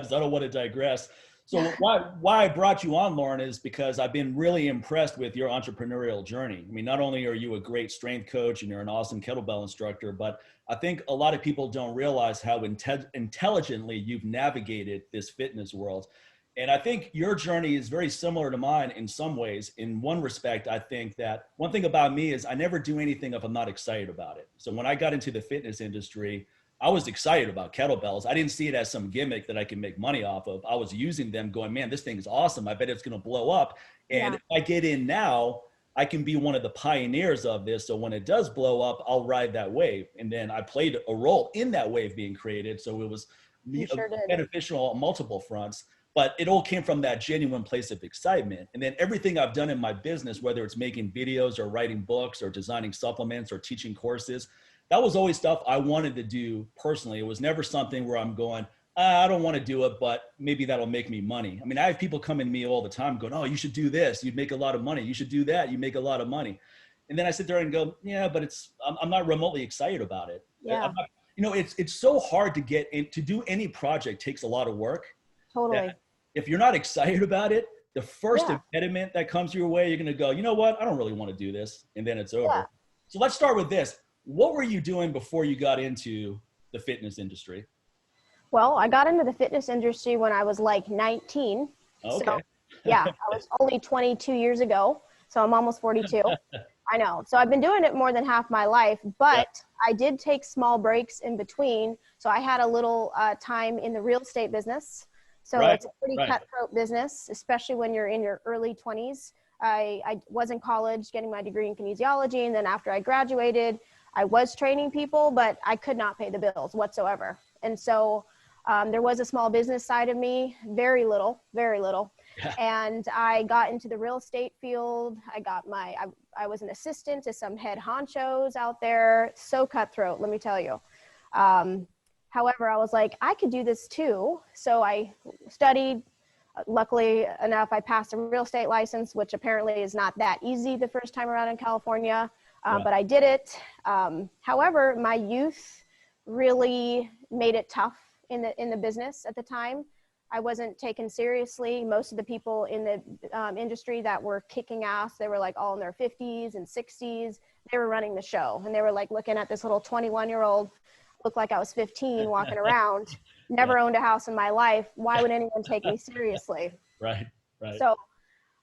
because I don't want to digress. So why I brought you on, Lauren, is because I've been really impressed with your entrepreneurial journey. I mean, not only are you a great strength coach and you're an awesome kettlebell instructor, but I think a lot of people don't realize how intelligently you've navigated this fitness world. And I think your journey is very similar to mine in some ways. In one respect, I think that one thing about me is I never do anything if I'm not excited about it. So when I got into the fitness industry, I was excited about kettlebells. I didn't see it as some gimmick that I can make money off of. I was using them going, man, this thing is awesome. I bet it's going to blow up. And if I get in now, I can be one of the pioneers of this. So when it does blow up, I'll ride that wave. And then I played a role in that wave being created. So it was beneficial on multiple fronts. But it all came from that genuine place of excitement. And then everything I've done in my business, whether it's making videos or writing books or designing supplements or teaching courses, that was always stuff I wanted to do personally. It was never something where I'm going, I don't want to do it, but maybe that'll make me money. I mean, I have people coming to me all the time going, oh, you should do this. You'd make a lot of money. You should do that. You make a lot of money. And then I sit there and go, yeah, but I'm not remotely excited about it. Yeah. It's so hard to get in, to do any project takes a lot of work. Totally. If you're not excited about it, the first impediment that comes your way, you're going to go, you know what? I don't really want to do this. And then it's over. Yeah. So let's start with this. What were you doing before you got into the fitness industry? Well, I got into the fitness industry when I was like 19. Okay. So, I was only 22 years ago. So I'm almost 42. I know. So I've been doing it more than half my life, but I did take small breaks in between. So I had a little time in the real estate business. So it's a pretty cutthroat business, especially when you're in your early 20s. I was in college getting my degree in kinesiology. And then after I graduated, I was training people, but I could not pay the bills whatsoever. And so there was a small business side of me, very little. Yeah. And I got into the real estate field. I was an assistant to some head honchos out there. So cutthroat, let me tell you. However, I was like, I could do this too. So I studied. Luckily enough, I passed a real estate license, which apparently is not that easy the first time around in California. But I did it. However, my youth really made it tough in the business at the time. I wasn't taken seriously. Most of the people in the industry that were kicking ass, they were like all in their 50s and 60s. They were running the show, and they were like looking at this little 21-year-old, looked like I was 15, walking around, never owned a house in my life. Why would anyone take me seriously? Right. So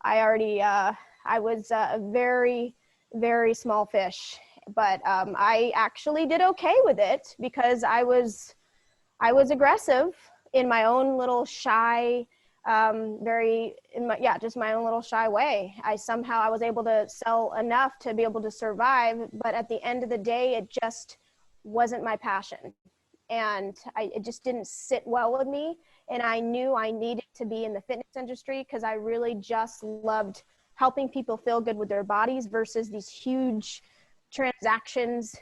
I was a very, very small fish, but I actually did okay with it because I was aggressive in my own little shy, just my own little shy way. I was able to sell enough to be able to survive, but at the end of the day, it just wasn't my passion. And it just didn't sit well with me. And I knew I needed to be in the fitness industry because I really just loved helping people feel good with their bodies versus these huge transactions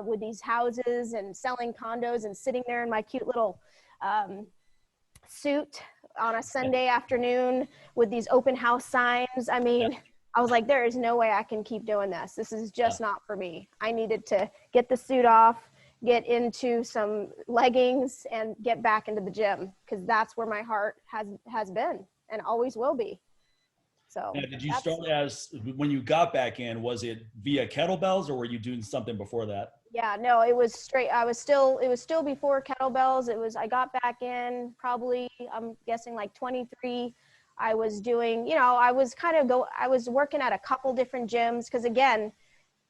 with these houses and selling condos and sitting there in my cute little suit on a Sunday afternoon with these open house signs. I mean, I was like, there is no way I can keep doing this. This is just not for me. I needed to get the suit off, get into some leggings, and get back into the gym because that's where my heart has been and always will be. So now, did you start when you got back in, was it via kettlebells or were you doing something before that? Yeah, no, it was straight. It was still before kettlebells. I got back in probably, I'm guessing like 23. I was doing, I was working at a couple different gyms. Cause again,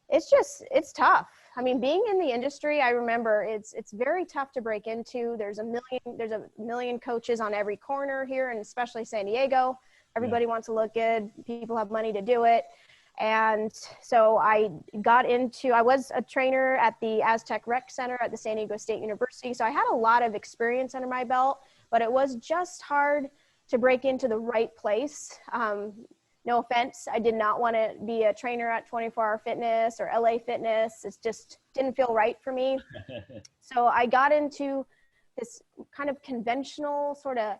it's tough. I mean, being in the industry, I remember it's very tough to break into. There's a million coaches on every corner here, and especially San Diego. Everybody wants to look good. People have money to do it. And so I was a trainer at the Aztec Rec Center at the San Diego State University. So I had a lot of experience under my belt, but it was just hard to break into the right place. No offense. I did not want to be a trainer at 24 Hour Fitness or LA Fitness. It just didn't feel right for me. So I got into this kind of conventional sort of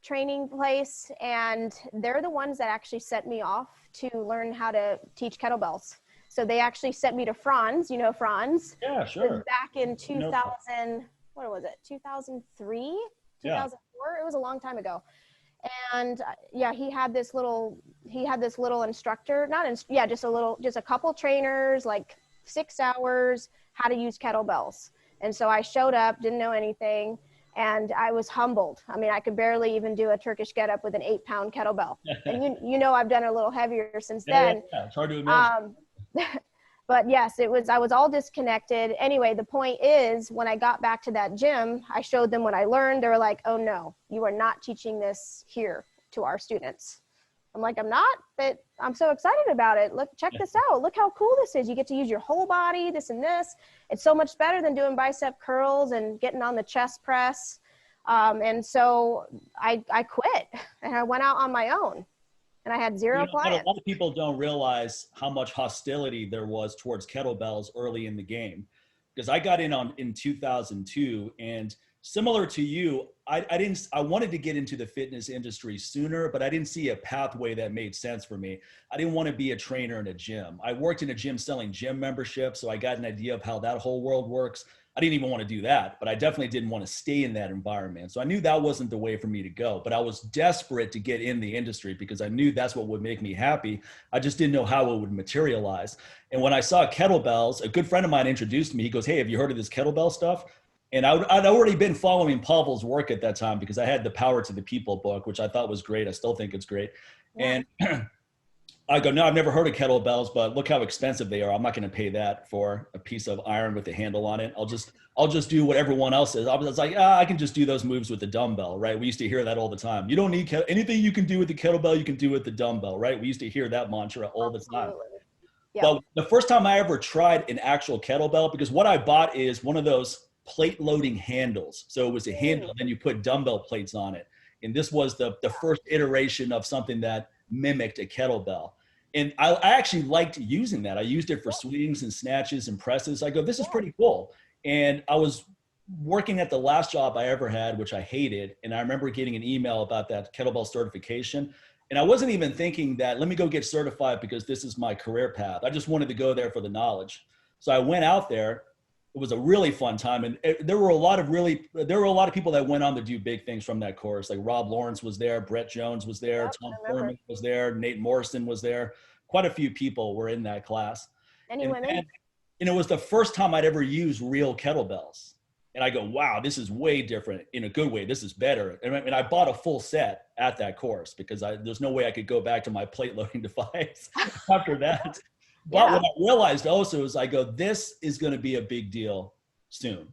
training place, and they're the ones that actually set me off to learn how to teach kettlebells. So they actually sent me to Franz. You know Franz? Yeah, sure. Back in 2000, what was it? 2003? It was a long time ago. And yeah, he had this little instructor, just a couple trainers, like 6 hours, how to use kettlebells. And so I showed up, didn't know anything, and I was humbled. I mean, I could barely even do a Turkish get up with an 8-pound kettlebell. And you know, I've done a little heavier since then. Yeah. It's hard to imagine. But yes, I was all disconnected. Anyway, the point is, when I got back to that gym, I showed them what I learned. They were like, oh no, you are not teaching this here to our students. I'm like, I'm not, but I'm so excited about it. Look, check this out. Look how cool this is. You get to use your whole body, this and this. It's so much better than doing bicep curls and getting on the chest press. And so I quit and I went out on my own. And I had zero clients. A lot of people don't realize how much hostility there was towards kettlebells early in the game. Because I got in 2002, and similar to you, I wanted to get into the fitness industry sooner, but I didn't see a pathway that made sense for me. I didn't want to be a trainer in a gym. I worked in a gym selling gym memberships, so I got an idea of how that whole world works. I didn't even want to do that, but I definitely didn't want to stay in that environment. So I knew that wasn't the way for me to go, but I was desperate to get in the industry because I knew that's what would make me happy. I just didn't know how it would materialize. And when I saw kettlebells, a good friend of mine introduced me. He goes, hey, have you heard of this kettlebell stuff? And I'd already been following Pavel's work at that time because I had the Power to the People book, which I thought was great. I still think it's great. Yeah. And I go, no, I've never heard of kettlebells, but look how expensive they are. I'm not going to pay that for a piece of iron with a handle on it. I'll just do what everyone else is. I was like, I can just do those moves with the dumbbell, right? We used to hear that all the time. You don't need anything you can do with the kettlebell, you can do with the dumbbell, right? We used to hear that mantra all the time. Yeah. But the first time I ever tried an actual kettlebell, because what I bought is one of those plate loading handles. So it was a handle, and then you put dumbbell plates on it. And this was the first iteration of something that mimicked a kettlebell. And I actually liked using that. I used it for swings and snatches and presses. I go, this is pretty cool. And I was working at the last job I ever had, which I hated. And I remember getting an email about that kettlebell certification. And I wasn't even thinking that, let me go get certified because this is my career path. I just wanted to go there for the knowledge. So I went out there. It was a really fun time. And there were a lot of people that went on to do big things from that course. Like Rob Lawrence was there, Brett Jones was there, Tom Furman was there, Nate Morrison was there. Quite a few people were in that class. And it was the first time I'd ever used real kettlebells. And I go, wow, this is way different in a good way. This is better. And I bought a full set at that course because there's no way I could go back to my plate loading device after that. But what I realized also is I go, this is going to be a big deal soon.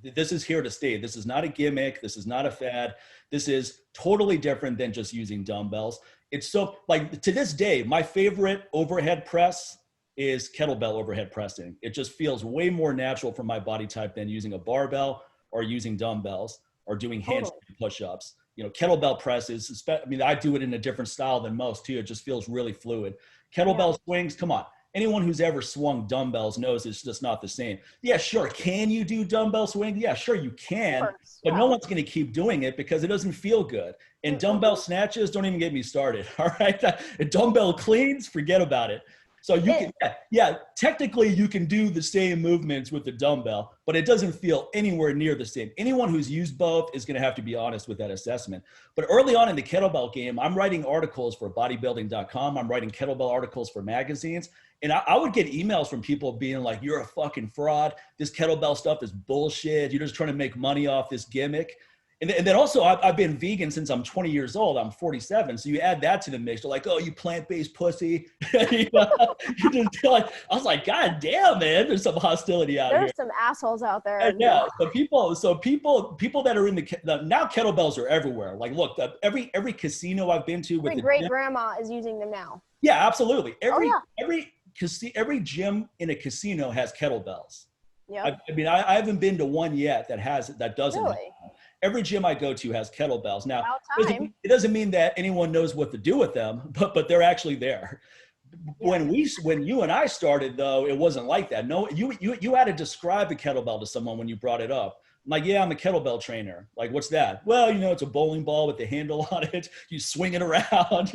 This is here to stay. This is not a gimmick. This is not a fad. This is totally different than just using dumbbells. It's so, like, to this day, my favorite overhead press is kettlebell overhead pressing. It just feels way more natural for my body type than using a barbell or using dumbbells or doing handstand push-ups. You know, kettlebell presses, I do it in a different style than most too. It just feels really fluid. Kettlebell swings, come on. Anyone who's ever swung dumbbells knows it's just not the same. Yeah, sure. Can you do dumbbell swing? Yeah, sure you can, but no one's going to keep doing it because it doesn't feel good. And dumbbell snatches, don't even get me started. All right. And dumbbell cleans, forget about it. So you can, technically you can do the same movements with the dumbbell, but it doesn't feel anywhere near the same. Anyone who's used both is going to have to be honest with that assessment. But early on in the kettlebell game, I'm writing articles for bodybuilding.com. I'm writing kettlebell articles for magazines. And I would get emails from people being like, you're a fucking fraud. This kettlebell stuff is bullshit. You're just trying to make money off this gimmick. And then also, I've been vegan since I'm 20 years old. I'm 47. So you add that to the mix. They're like, oh, you plant-based pussy. You just like, I was like, God damn, man, there's some hostility out here. There's some assholes out there. And yeah. So people that are in now kettlebells are everywhere. Like, look, every casino I've been to with every great grandma is using them now. Yeah, absolutely. Every gym in a casino has kettlebells. Yeah. I haven't been to one yet that doesn't. Really? Every gym I go to has kettlebells. Now, it doesn't mean that anyone knows what to do with them, but they're actually there. Yeah. When you and I started, though, it wasn't like that. No, you had to describe a kettlebell to someone when you brought it up. I'm like, yeah, I'm a kettlebell trainer. Like, what's that? Well, it's a bowling ball with the handle on it. You swing it around.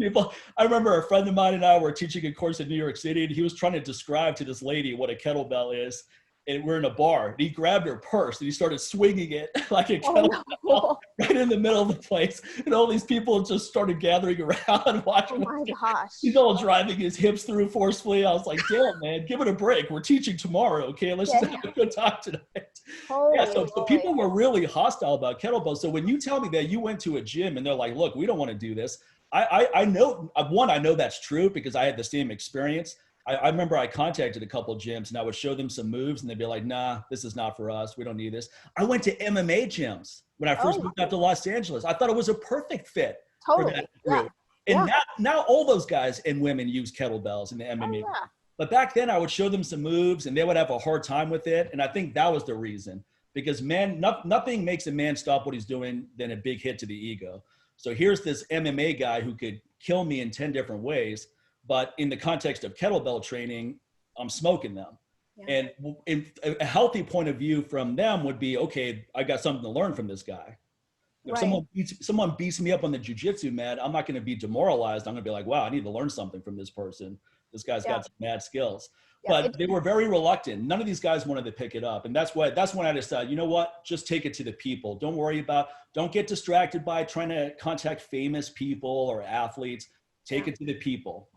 People. I remember a friend of mine and I were teaching a course in New York City, and he was trying to describe to this lady what a kettlebell is. and we're in a bar, and he grabbed her purse and he started swinging it like a Oh, kettlebell no. right in the middle of the place. And all these people just started gathering around and Oh watching. my gosh. He's all driving his hips through forcefully. I was like, damn, man, give it a break. We're teaching tomorrow, okay? Let's just have a good time tonight. Holy Yeah, so moly. people were really hostile about kettlebells. So when you tell me that you went to a gym and they're like, look, we don't want to do this. I know, one, I know that's true because I had the same experience. I remember I contacted a couple of gyms and I would show them some moves and they'd be like, nah, this is not for us. We don't need this. I went to MMA gyms when I first moved out to Los Angeles. I thought it was a perfect fit for that group. And now all those guys and women use kettlebells in the MMA. But back then I would show them some moves and they would have a hard time with it. And I think that was the reason, because nothing makes a man stop what he's doing than a big hit to the ego. So here's this MMA guy who could kill me in 10 different ways. But in the context of kettlebell training, I'm smoking them. And a healthy point of view from them would be, okay, I got something to learn from this guy. If someone beats me up on the jiu-jitsu mat, I'm not going to be demoralized. I'm going to be like, wow, I need to learn something from this person. This guy's got some mad skills. But they were very reluctant. None of these guys wanted to pick it up. And that's when I decided, you know what, just take it to the people. Don't get distracted by trying to contact famous people or athletes. Take it to the people.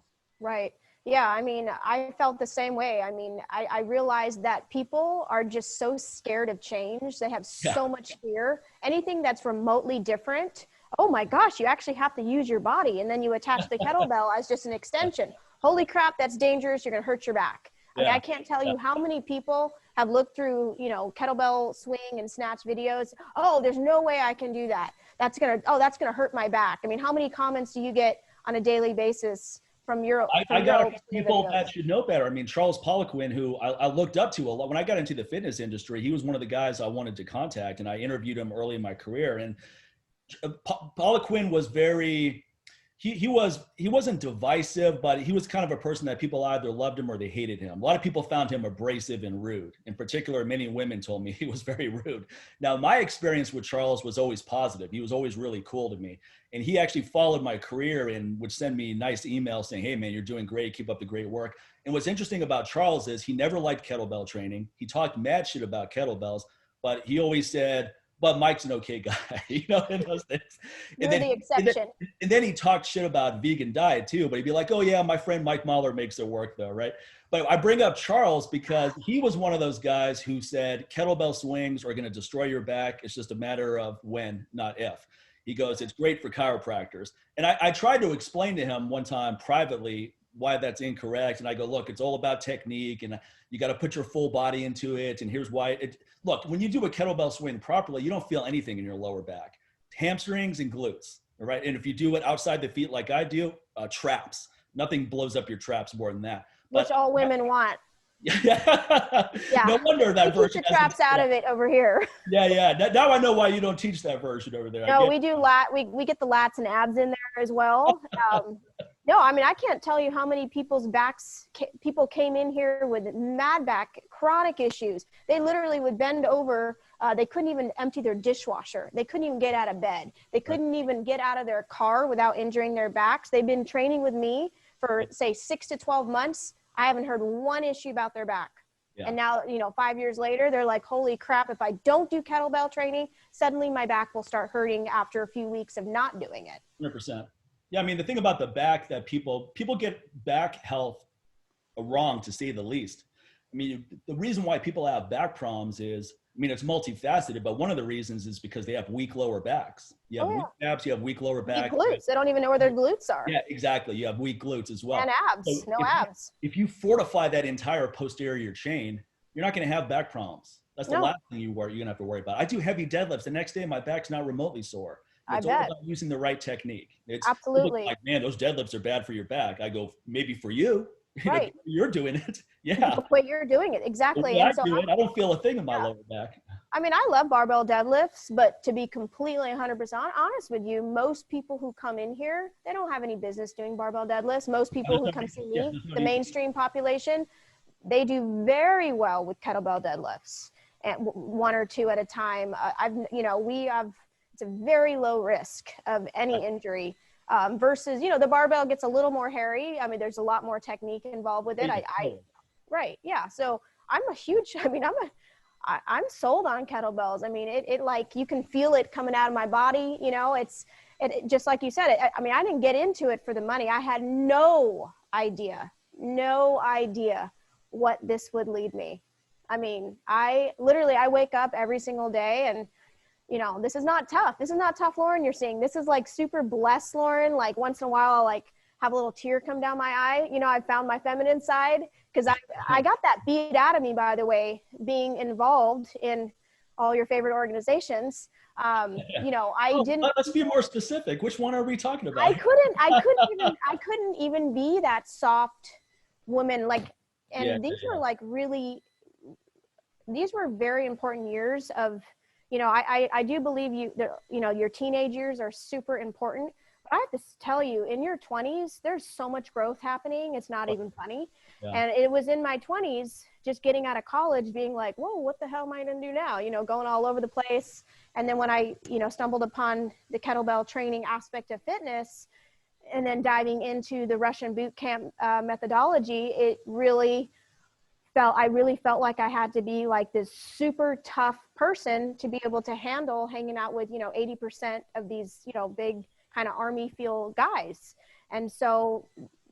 Right. Yeah. I mean, I felt the same way. I mean, I realized that people are just so scared of change. They have so much fear. Anything that's remotely different, oh my gosh, you actually have to use your body. And then you attach the kettlebell as just an extension. Holy crap, that's dangerous. You're going to hurt your back. I mean, I can't tell you how many people have looked through, kettlebell swing and snatch videos. Oh, there's no way I can do that. That's going to hurt my back. I mean, how many comments do you get on a daily basis from your I got people that should know better. I mean, Charles Poliquin, who I looked up to a lot when I got into the fitness industry, he was one of the guys I wanted to contact, and I interviewed him early in my career. And Poliquin was he wasn't divisive, but he was kind of a person that people either loved him or they hated him. A lot of people found him abrasive and rude. In particular, many women told me he was very rude. Now, my experience with Charles was always positive. He was always really cool to me. And he actually followed my career and would send me nice emails saying, hey, man, you're doing great. Keep up the great work. And what's interesting about Charles is he never liked kettlebell training. He talked mad shit about kettlebells, but he always said, but Mike's an okay guy, in those things. You're the exception. And then he talked shit about vegan diet too, but he'd be like, oh yeah, my friend Mike Mahler makes it work though, right? But I bring up Charles because he was one of those guys who said kettlebell swings are going to destroy your back. It's just a matter of when, not if. He goes, it's great for chiropractors. And I tried to explain to him one time privately why that's incorrect. And I go, look, it's all about technique and you got to put your full body into it. And here's why. Look, when you do a kettlebell swing properly, you don't feel anything in your lower back, hamstrings and glutes. All right. And if you do it outside the feet, like I do, traps, nothing blows up your traps more than that. Which all women want. Yeah. No wonder that version. Keep the traps out of it over here. Yeah. Now I know why you don't teach that version over there. No, we do we get the lats and abs in there as well. No, I mean, I can't tell you how many people's backs, people came in here with mad back, chronic issues. They literally would bend over. They couldn't even empty their dishwasher. They couldn't even get out of bed. They couldn't even get out of their car without injuring their backs. They've been training with me for, say, 6 to 12 months. I haven't heard one issue about their back. Yeah. And now, 5 years later, they're like, holy crap, if I don't do kettlebell training, suddenly my back will start hurting after a few weeks of not doing it. 100%. Yeah, I mean, the thing about the back that people get back health wrong, to say the least. I mean, the reason why people have back problems is, I mean, it's multifaceted, but one of the reasons is because they have weak lower backs. You have weak abs, you have weak lower back. Weak glutes. They don't even know where their glutes are. Yeah, exactly. You have weak glutes as well. And abs, abs. If you fortify that entire posterior chain, you're not going to have back problems. That's the last thing you're going to have to worry about. I do heavy deadlifts. The next day, my back's not remotely sore. It's all about using the right technique. It's absolutely like, man, those deadlifts are bad for your back. I go, maybe for you. Right. You're doing it. Yeah. The way you're doing it. Exactly. I don't feel a thing in my lower back. I mean, I love barbell deadlifts, but to be completely 100% honest with you, most people who come in here, they don't have any business doing barbell deadlifts. Most people who come see me, the mainstream population, they do very well with kettlebell deadlifts, and 1 or 2 at a time. It's a very low risk of any injury versus, the barbell gets a little more hairy. I mean, there's a lot more technique involved with it. Right. Yeah. So I'm a huge, I mean, I'm sold on kettlebells. I mean, it like, you can feel it coming out of my body, you know, it just like you said, I mean, I didn't get into it for the money. I had no idea what this would lead me. I mean, I wake up every single day and, you know, this is not tough. This is not tough Lauren you're seeing. This is like super blessed Lauren. Like once in a while I'll like have a little tear come down my eye. You know, I found my feminine side because I got that beat out of me, by the way, being involved in all your favorite organizations. You know, Let's be more specific. Which one are we talking about? I couldn't even be that soft woman. Like, and these were like really, these were very important years of, you know, I do believe you know, your teenage years are super important, but I have to tell you, in your 20s, there's so much growth happening. It's not even funny. Yeah. And it was in my 20s, just getting out of college, being like, whoa, what the hell am I going to do now? You know, going all over the place. And then when I, you know, stumbled upon the kettlebell training aspect of fitness and then diving into the Russian boot camp methodology, I really felt like I had to be like this super tough person to be able to handle hanging out with, you know, 80% of these, you know, big kind of army feel guys. And so,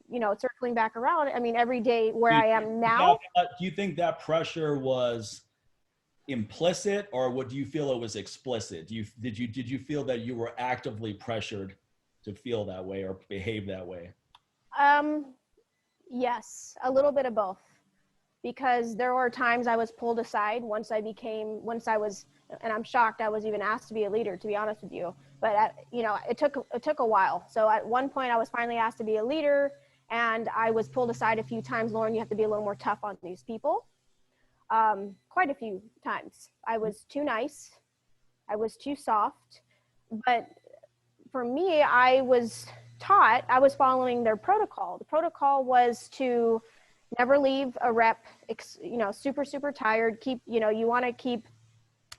you know, circling back around, I mean, every day where I am now. Do you think that pressure was implicit, or do you feel it was explicit? Did you feel that you were actively pressured to feel that way or behave that way? Yes, a little bit of both. Because there were times I was pulled aside once I was, and I'm shocked I was even asked to be a leader, to be honest with you. But you know, it took a while. So at one point I was finally asked to be a leader, and I was pulled aside a few times. Lauren, you have to be a little more tough on these people. Quite a few times. I was too nice. I was too soft. But for me, I was following their protocol. The protocol was to never leave a rep, you know, super, super tired. You know, you want to keep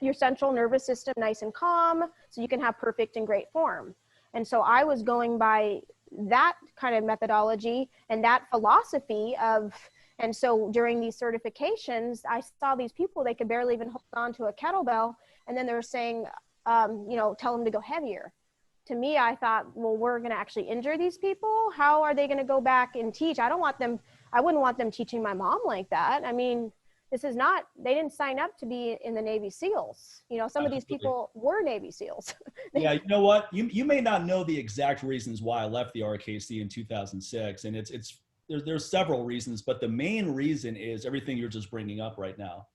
your central nervous system nice and calm so you can have perfect and great form. And so I was going by that kind of methodology and that philosophy of, and so during these certifications, I saw these people, they could barely even hold on to a kettlebell. And then they were saying, you know, tell them to go heavier. To me, I thought, well, we're going to actually injure these people. How are they going to go back and teach? I wouldn't want them teaching my mom like that. I mean, they didn't sign up to be in the Navy SEALs. You know, some of these people were Navy SEALs. Yeah, you know what? You may not know the exact reasons why I left the RKC in 2006. And there's several reasons, but the main reason is everything you're just bringing up right now.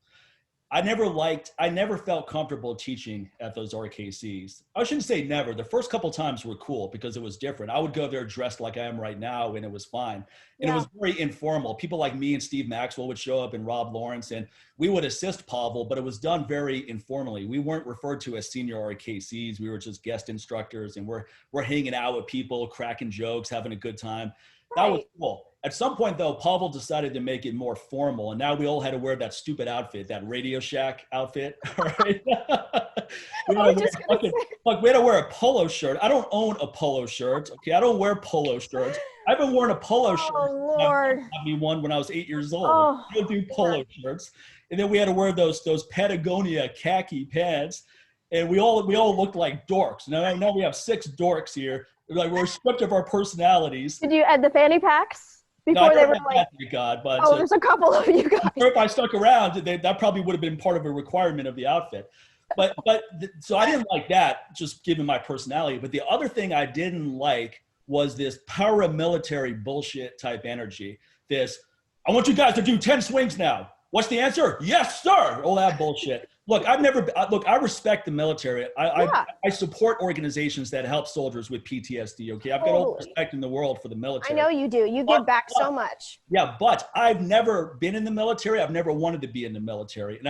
I never felt comfortable teaching at those RKCs. I shouldn't say never. The first couple times were cool because it was different. I would go there dressed like I am right now and it was fine. And It was very informal. People like me and Steve Maxwell would show up and Rob Lawrence, and we would assist Pavel, but it was done very informally. We weren't referred to as senior RKCs. We were just guest instructors, and we're hanging out with people, cracking jokes, having a good time. That was cool. At some point, though, Pavel decided to make it more formal, and now we all had to wear that stupid outfit, that Radio Shack outfit. Right? we had to wear a polo shirt. I don't own a polo shirt. Okay, I don't wear polo shirts. I've been wearing a polo shirt. Oh Lord! I mean, one when I was 8 years old. I don't do polo shirts, and then we had to wear those Patagonia khaki pants, and we all looked like dorks. Now we have 6 dorks here. Like, we're stripped of our personalities. Did you add the fanny packs? Before they were like, God, but there's a couple of you guys. If I stuck around, that probably would have been part of a requirement of the outfit. So I didn't like that, just given my personality. But the other thing I didn't like was this paramilitary bullshit type energy. I want you guys to do 10 swings now. What's the answer? Yes, sir. All that bullshit. Look, I respect the military. I support organizations that help soldiers with PTSD. Okay. I've got all the respect in the world for the military. I know you do. You give back so much. Yeah. But I've never been in the military. I've never wanted to be in the military. And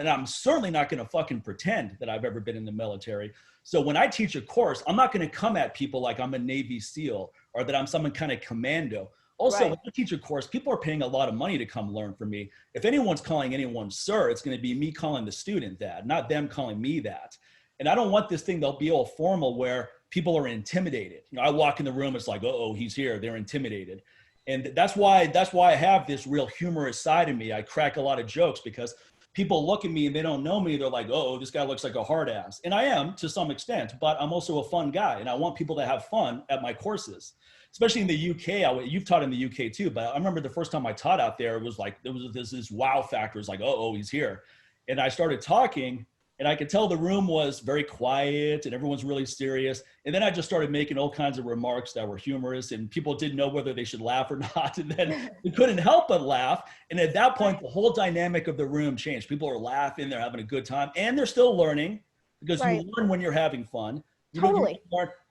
I'm certainly not going to fucking pretend that I've ever been in the military. So when I teach a course, I'm not going to come at people like I'm a Navy SEAL or that I'm some kind of commando. Also, when I teach a course, people are paying a lot of money to come learn from me. If anyone's calling anyone sir, it's going to be me calling the student that, not them calling me that. And I don't want this thing to be all formal where people are intimidated. You know, I walk in the room, it's like, uh-oh, he's here. They're intimidated. And that's why I have this real humorous side of me. I crack a lot of jokes because people look at me and they don't know me. They're like, oh, this guy looks like a hard ass. And I am to some extent, but I'm also a fun guy. And I want people to have fun at my courses, especially in the UK. You've taught in the UK too, but I remember the first time I taught out there, it was like, there was this wow factor. It's like, oh, he's here. And I started talking and I could tell the room was very quiet and everyone's really serious. And then I just started making all kinds of remarks that were humorous and people didn't know whether they should laugh or not. And then they couldn't help but laugh. And at that point, the whole dynamic of the room changed. People are laughing, they're having a good time, and they're still learning because you learn when you're having fun. Totally.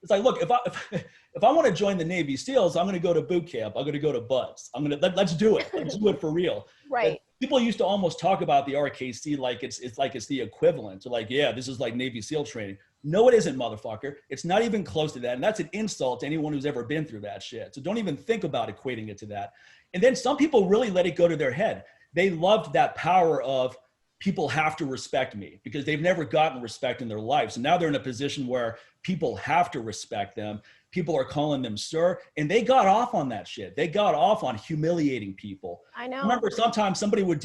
It's like, look, if I want to join the Navy SEALs, I'm going to go to boot camp. I'm going to go to BUD/S. Let's do it. Let's do it for real. Right. People used to almost talk about the RKC like it's the equivalent. So like, yeah, this is like Navy SEAL training. No, it isn't, motherfucker. It's not even close to that. And that's an insult to anyone who's ever been through that shit. So don't even think about equating it to that. And then some people really let it go to their head. They loved that power of people have to respect me because they've never gotten respect in their lives. And now they're in a position where people have to respect them. People are calling them sir, and they got off on that shit. They got off on humiliating people. I know. Remember, sometimes somebody would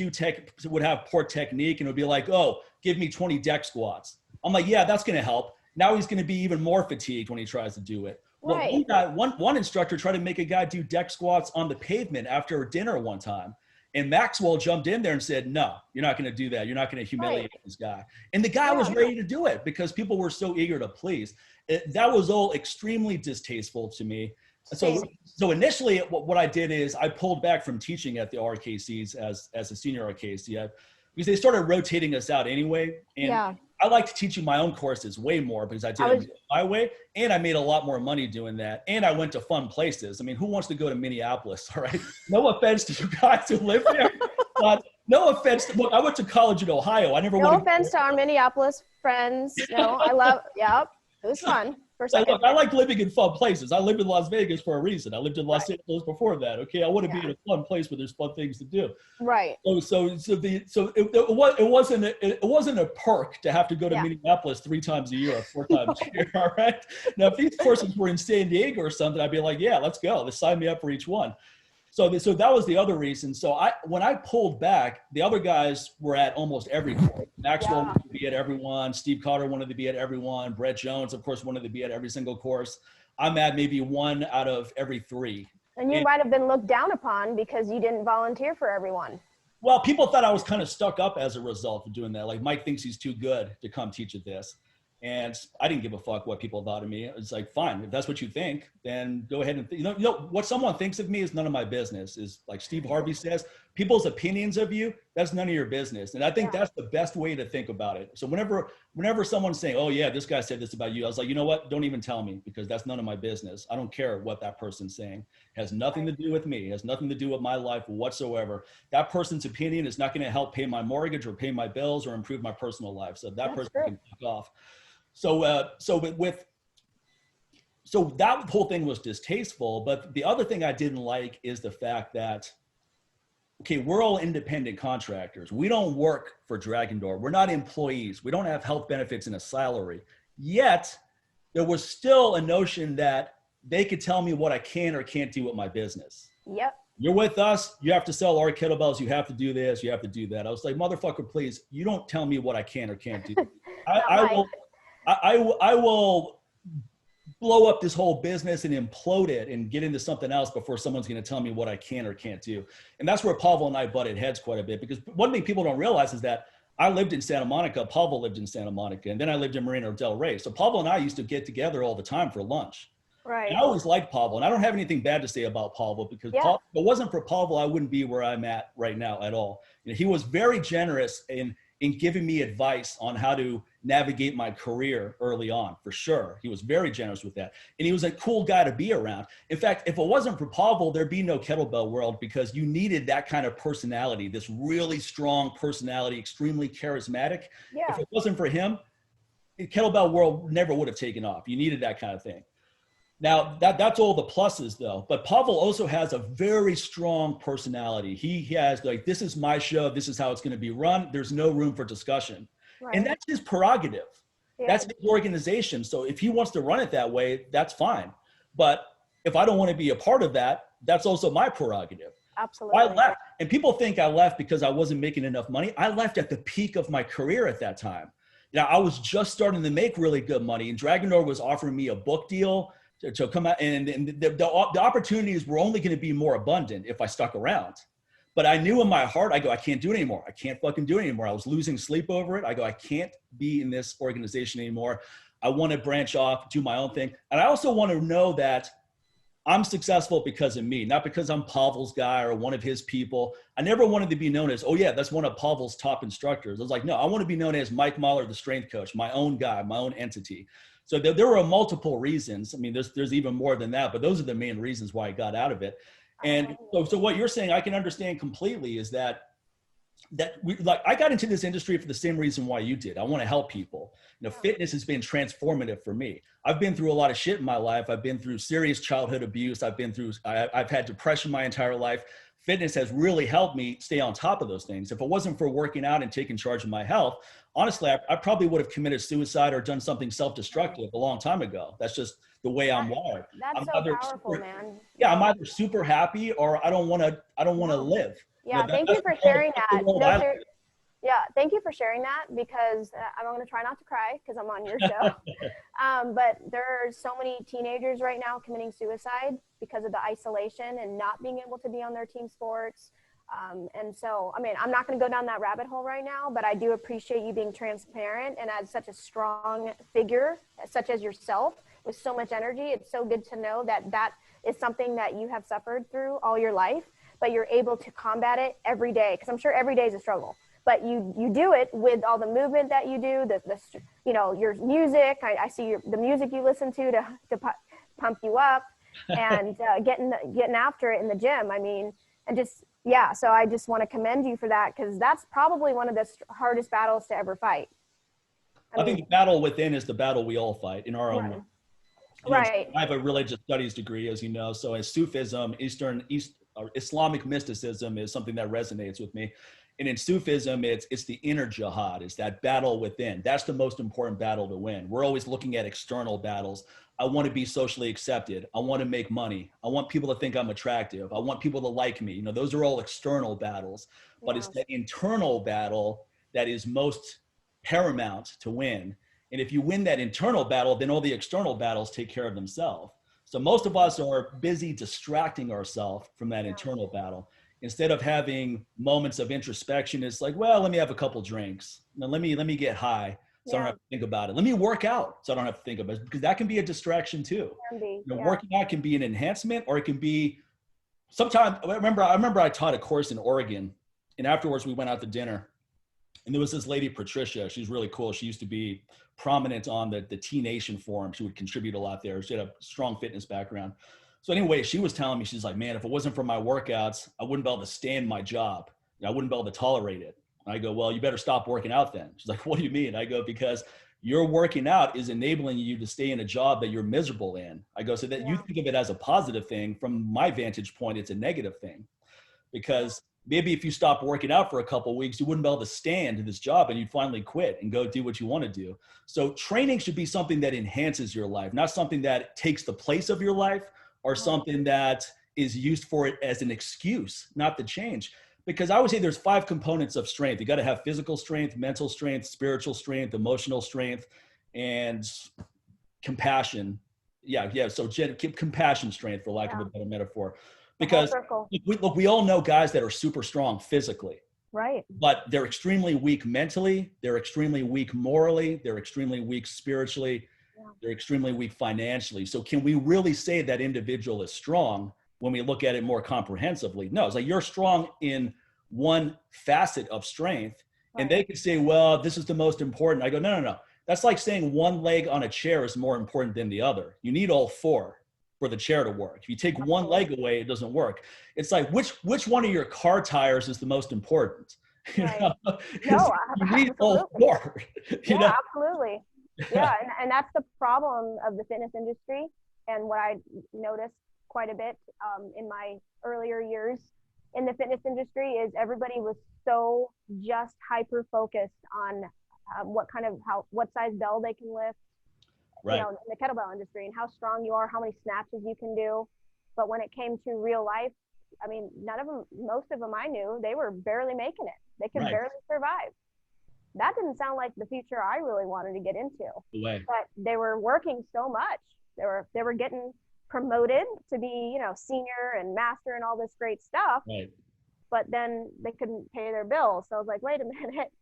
have poor technique and it would be like, oh, give me 20 deck squats. I'm like, yeah, that's going to help. Now he's going to be even more fatigued when he tries to do it. Right. Well, one instructor tried to make a guy do deck squats on the pavement after dinner one time. And Maxwell jumped in there and said, no, you're not going to do that. You're not going to humiliate this guy. And the guy was ready to do it because people were so eager to please. That was all extremely distasteful to me. So initially what I did is I pulled back from teaching at the RKCs as a senior RKC because they started rotating us out anyway. And I liked teaching my own courses way more because I did it my way. And I made a lot more money doing that. And I went to fun places. I mean, who wants to go to Minneapolis? All right. No offense to you guys who live there. But no offense. Look, I went to college in Ohio. I never No offense to our Minneapolis friends. No, I love, it was fun. Look, I like living in fun places. I lived in Las Vegas for a reason. I lived in Los Angeles before that. Okay, I want to be in a fun place where there's fun things to do. Right. So it wasn't a perk to have to go to Minneapolis 3 times a year or 4 times a year. All right. Now, if these courses were in San Diego or something, I'd be like, yeah, let's go. Let's sign me up for each one. So that was the other reason. So when I pulled back, the other guys were at almost every course. Maxwell wanted to be at everyone. Steve Cotter wanted to be at everyone. Brett Jones, of course, wanted to be at every single course. I'm at maybe 1 out of every 3. And you might have been looked down upon because you didn't volunteer for everyone. Well, people thought I was kind of stuck up as a result of doing that. Like, Mike thinks he's too good to come teach at this. And I didn't give a fuck what people thought of me. It's like, fine, if that's what you think, then go ahead and, you know, what someone thinks of me is none of my business. Is like Steve Harvey says, people's opinions of you, that's none of your business. And I think that's the best way to think about it. So whenever someone's saying, oh yeah, this guy said this about you, I was like, you know what? Don't even tell me because that's none of my business. I don't care what that person's saying. It has nothing to do with me. It has nothing to do with my life whatsoever. That person's opinion is not going to help pay my mortgage or pay my bills or improve my personal life. So that person can fuck off. So that whole thing was distasteful, but the other thing I didn't like is the fact that, okay, we're all independent contractors. We don't work for Dragon Door. We're not employees. We don't have health benefits and a salary. Yet there was still a notion that they could tell me what I can or can't do with my business. Yep. You're with us. You have to sell our kettlebells. You have to do this. You have to do that. I was like, motherfucker, please, you don't tell me what I can or can't do. I will blow up this whole business and implode it and get into something else before someone's going to tell me what I can or can't do. And that's where Pavel and I butted heads quite a bit, because one thing people don't realize is that I lived in Santa Monica, Pavel lived in Santa Monica, and then I lived in Marina del Rey. So Pavel and I used to get together all the time for lunch. Right. And I always liked Pavel, and I don't have anything bad to say about Pavel because if it wasn't for Pavel, I wouldn't be where I'm at right now at all. You know, he was very generous in giving me advice on how to navigate my career early on, for sure. He was very generous with that. And he was a cool guy to be around. In fact, if it wasn't for Pavel, there'd be no kettlebell world because you needed that kind of personality, this really strong personality, extremely charismatic. Yeah. If it wasn't for him, the kettlebell world never would have taken off. You needed that kind of thing. Now, that's all the pluses, though. But Pavel also has a very strong personality. He has, like, this is my show. This is how it's going to be run. There's no room for discussion. Right. And that's his prerogative. Yeah. That's his organization. So if he wants to run it that way, that's fine. But if I don't want to be a part of that, that's also my prerogative. Absolutely. I left, and people think I left because I wasn't making enough money. I left at the peak of my career at that time. You know, I was just starting to make really good money, and Dragonor was offering me a book deal to come out, and the opportunities were only going to be more abundant if I stuck around. But I knew in my heart, I go, I can't do it anymore. I can't fucking do it anymore. I was losing sleep over it. I go, I can't be in this organization anymore. I want to branch off, do my own thing. And I also want to know that I'm successful because of me, not because I'm Pavel's guy or one of his people. I never wanted to be known as, oh yeah, that's one of Pavel's top instructors. I was like, no, I want to be known as Mike Mahler, the strength coach, my own guy, my own entity. So there were multiple reasons. I mean, there's even more than that, but those are the main reasons why I got out of it. And so what you're saying, I can understand completely, is that I got into this industry for the same reason why you did. I want to help people. You know, fitness has been transformative for me. I've been through a lot of shit in my life. I've been through serious childhood abuse. I've had depression my entire life. Fitness has really helped me stay on top of those things. If it wasn't for working out and taking charge of my health, honestly, I probably would have committed suicide or done something self-destructive a long time ago. That's just the way I'm wired. That's so powerful, man. Yeah, I'm either super happy or I don't want to live. Yeah, thank you for sharing that. Yeah, thank you for sharing that, because I'm going to try not to cry because I'm on your show. But there are so many teenagers right now committing suicide because of the isolation and not being able to be on their team sports. And so, I mean, I'm not going to go down that rabbit hole right now, but I do appreciate you being transparent, and as such a strong figure, such as yourself, with so much energy. It's so good to know that that is something that you have suffered through all your life, but you're able to combat it every day, because I'm sure every day is a struggle. But you do it with all the movement that you do, you know, your music. I see the music you listen to pump you up, and getting after it in the gym. I mean, and just, yeah. So I just want to commend you for that, because that's probably one of the hardest battles to ever fight. I think the battle within is the battle we all fight in our own way. Right. I have a religious studies degree, as you know. So as Sufism, Islamic mysticism is something that resonates with me. And in Sufism, it's the inner jihad. It's that battle within. That's the most important battle to win. We're always looking at external battles. I want to be socially accepted. I want to make money. I want people to think I'm attractive. I want people to like me. You know, those are all external battles. But it's the internal battle that is most paramount to win. And if you win that internal battle, then all the external battles take care of themselves. So most of us are busy distracting ourselves from that internal battle. Instead of having moments of introspection, it's like, well, let me have a couple drinks. Now, let me get high so I don't have to think about it. Let me work out so I don't have to think about it, because that can be a distraction too. You know, working out can be an enhancement, or it can be sometimes. I remember I taught a course in Oregon, and afterwards we went out to dinner. And there was this lady, Patricia. She's really cool. She used to be prominent on the T Nation forum. She would contribute a lot there. She had a strong fitness background. So anyway, she was telling me, she's like, man, if it wasn't for my workouts, I wouldn't be able to stand my job. I wouldn't be able to tolerate it. And I go, well, you better stop working out then. She's like, what do you mean? I go, because your working out is enabling you to stay in a job that you're miserable in. I go, so that you think of it as a positive thing. From my vantage point, it's a negative thing, because maybe if you stopped working out for a couple of weeks, you wouldn't be able to stand in this job, and you'd finally quit and go do what you want to do. So training should be something that enhances your life, not something that takes the place of your life, or something that is used for it as an excuse not to change. Because I would say there's 5 components of strength. You got to have physical strength, mental strength, spiritual strength, emotional strength, and compassion. So compassion strength, for lack of a better metaphor. Because we all know guys that are super strong physically, right? But they're extremely weak mentally. They're extremely weak morally. They're extremely weak spiritually. They're extremely weak financially. So can we really say that individual is strong when we look at it more comprehensively? No, it's like you're strong in one facet of strength, and they could say, well, this is the most important. I go, no. That's like saying one leg on a chair is more important than the other. You need all 4 for the chair to work. If you take one leg away, it doesn't work. It's like, which one of your car tires is the most important? You know? No, you need all 4. Absolutely. Yeah, and that's the problem of the fitness industry, and what I noticed quite a bit in my earlier years in the fitness industry is everybody was so just hyper focused on what size bell they can lift, you know, in the kettlebell industry, and how strong you are, how many snatches you can do. But when it came to real life, I mean, none of them, most of them I knew, they were barely making it. They could barely survive. That didn't sound like the future I really wanted to get into. But they were working so much. They were getting promoted to be, you know, senior and master and all this great stuff. Right. But then they couldn't pay their bills. So I was like, wait a minute,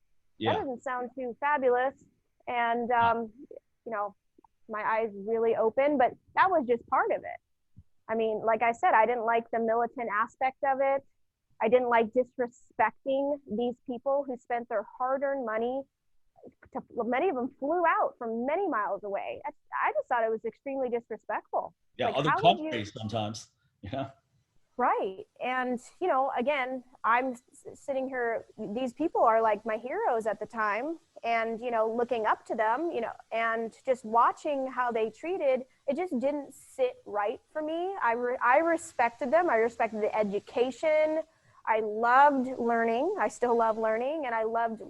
that doesn't sound too fabulous. And, you know, my eyes really opened, but that was just part of it. I mean, like I said, I didn't like the militant aspect of it. I didn't like disrespecting these people who spent their hard-earned money. Many of them flew out from many miles away. I just thought it was extremely disrespectful. Yeah, like, other countries sometimes. Yeah. Right. And, you know, again, I'm sitting here, these people are like my heroes at the time, and, you know, looking up to them, you know, and just watching how they treated, it just didn't sit right for me. I respected them. I respected the education. I loved learning. I still love learning. And I loved,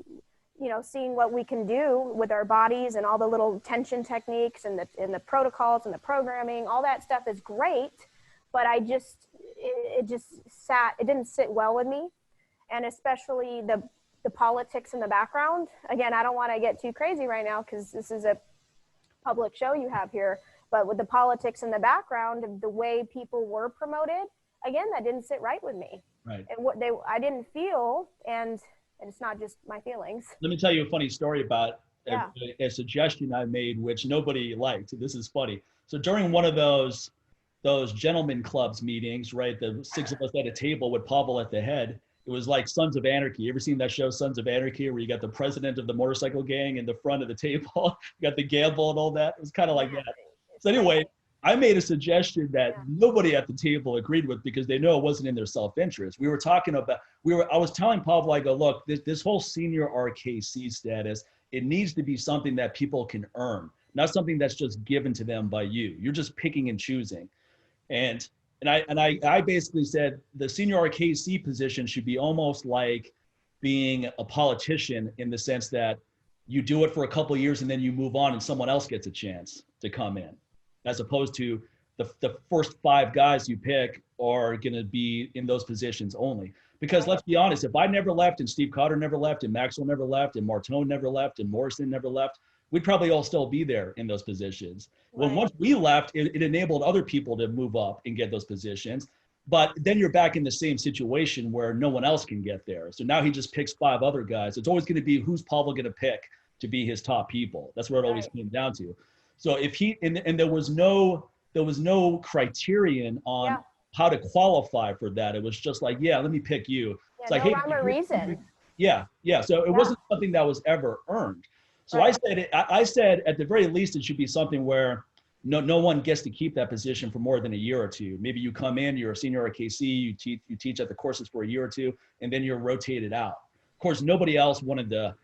you know, seeing what we can do with our bodies and all the little tension techniques and the protocols and the programming. All that stuff is great. But it didn't sit well with me. And especially the politics in the background. Again, I don't want to get too crazy right now because this is a public show you have here, but with the politics in the background of the way people were promoted, again, that didn't sit right with me. Right. And I didn't feel, and it's not just my feelings. Let me tell you a funny story about a suggestion I made, which nobody liked. This is funny. So during one of those gentlemen clubs meetings, right? The six of us at a table with Pavel at the head. It was like Sons of Anarchy. You ever seen that show, Sons of Anarchy, where you got the president of the motorcycle gang in the front of the table, you got the gamble and all that? It was kind of like that. So anyway, I made a suggestion that nobody at the table agreed with because they know it wasn't in their self-interest. We were talking about, I was telling Pavel, I go, look, this whole senior RKC status, it needs to be something that people can earn, not something that's just given to them by you. You're just picking and choosing. And I basically said the senior RKC position should be almost like being a politician in the sense that you do it for a couple of years and then you move on and someone else gets a chance to come in, as opposed to the first 5 guys you pick are going to be in those positions only. Because let's be honest, if I never left and Steve Cotter never left and Maxwell never left and Martone never left and Morrison never left, we'd probably all still be there in those positions. Right. Once we left, it enabled other people to move up and get those positions. But then you're back in the same situation where no one else can get there. So now he just picks 5 other guys. It's always going to be who's Pavel going to pick to be his top people. That's what it always came down to. So if he and there was no criterion on how to qualify for that. It was just like, let me pick you. Yeah, it's like, no rhyme or reason. Yeah. So it wasn't something that was ever earned. So I said at the very least, it should be something where no one gets to keep that position for more than a year or two. Maybe you come in, you're a senior at KC, you teach at the courses for a year or two, and then you're rotated out. Of course, nobody else wanted to,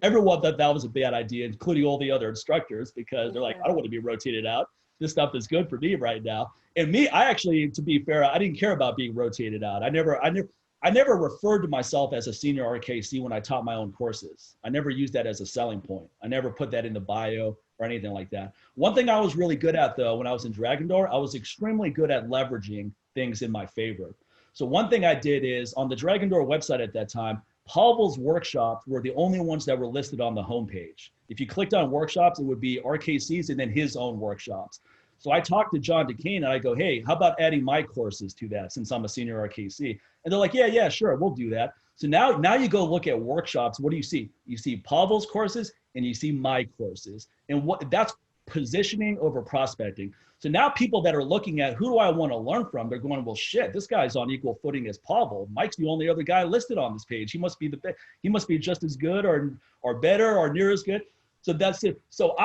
everyone thought that was a bad idea, including all the other instructors, because they're like, I don't want to be rotated out. This stuff is good for me right now. And me, I actually, to be fair, I didn't care about being rotated out. I never referred to myself as a senior RKC when I taught my own courses. I never used that as a selling point. I never put that in the bio or anything like that. One thing I was really good at, though, when I was in Dragon Door, I was extremely good at leveraging things in my favor. So one thing I did is on the Dragon Door website at that time, Pavel's workshops were the only ones that were listed on the homepage. If you clicked on workshops, it would be RKC's and then his own workshops. So I talked to John DeCane and I go, hey, how about adding my courses to that since I'm a senior RKC? And they're like, yeah, sure, we'll do that. So now you go look at workshops. What do you see? You see Pavel's courses and you see my courses. And that's positioning over prospecting. So now people that are looking at who do I want to learn from, they're going, well, shit, this guy's on equal footing as Pavel. Mike's the only other guy listed on this page. He must be just as good or better or near as good. So that's it. So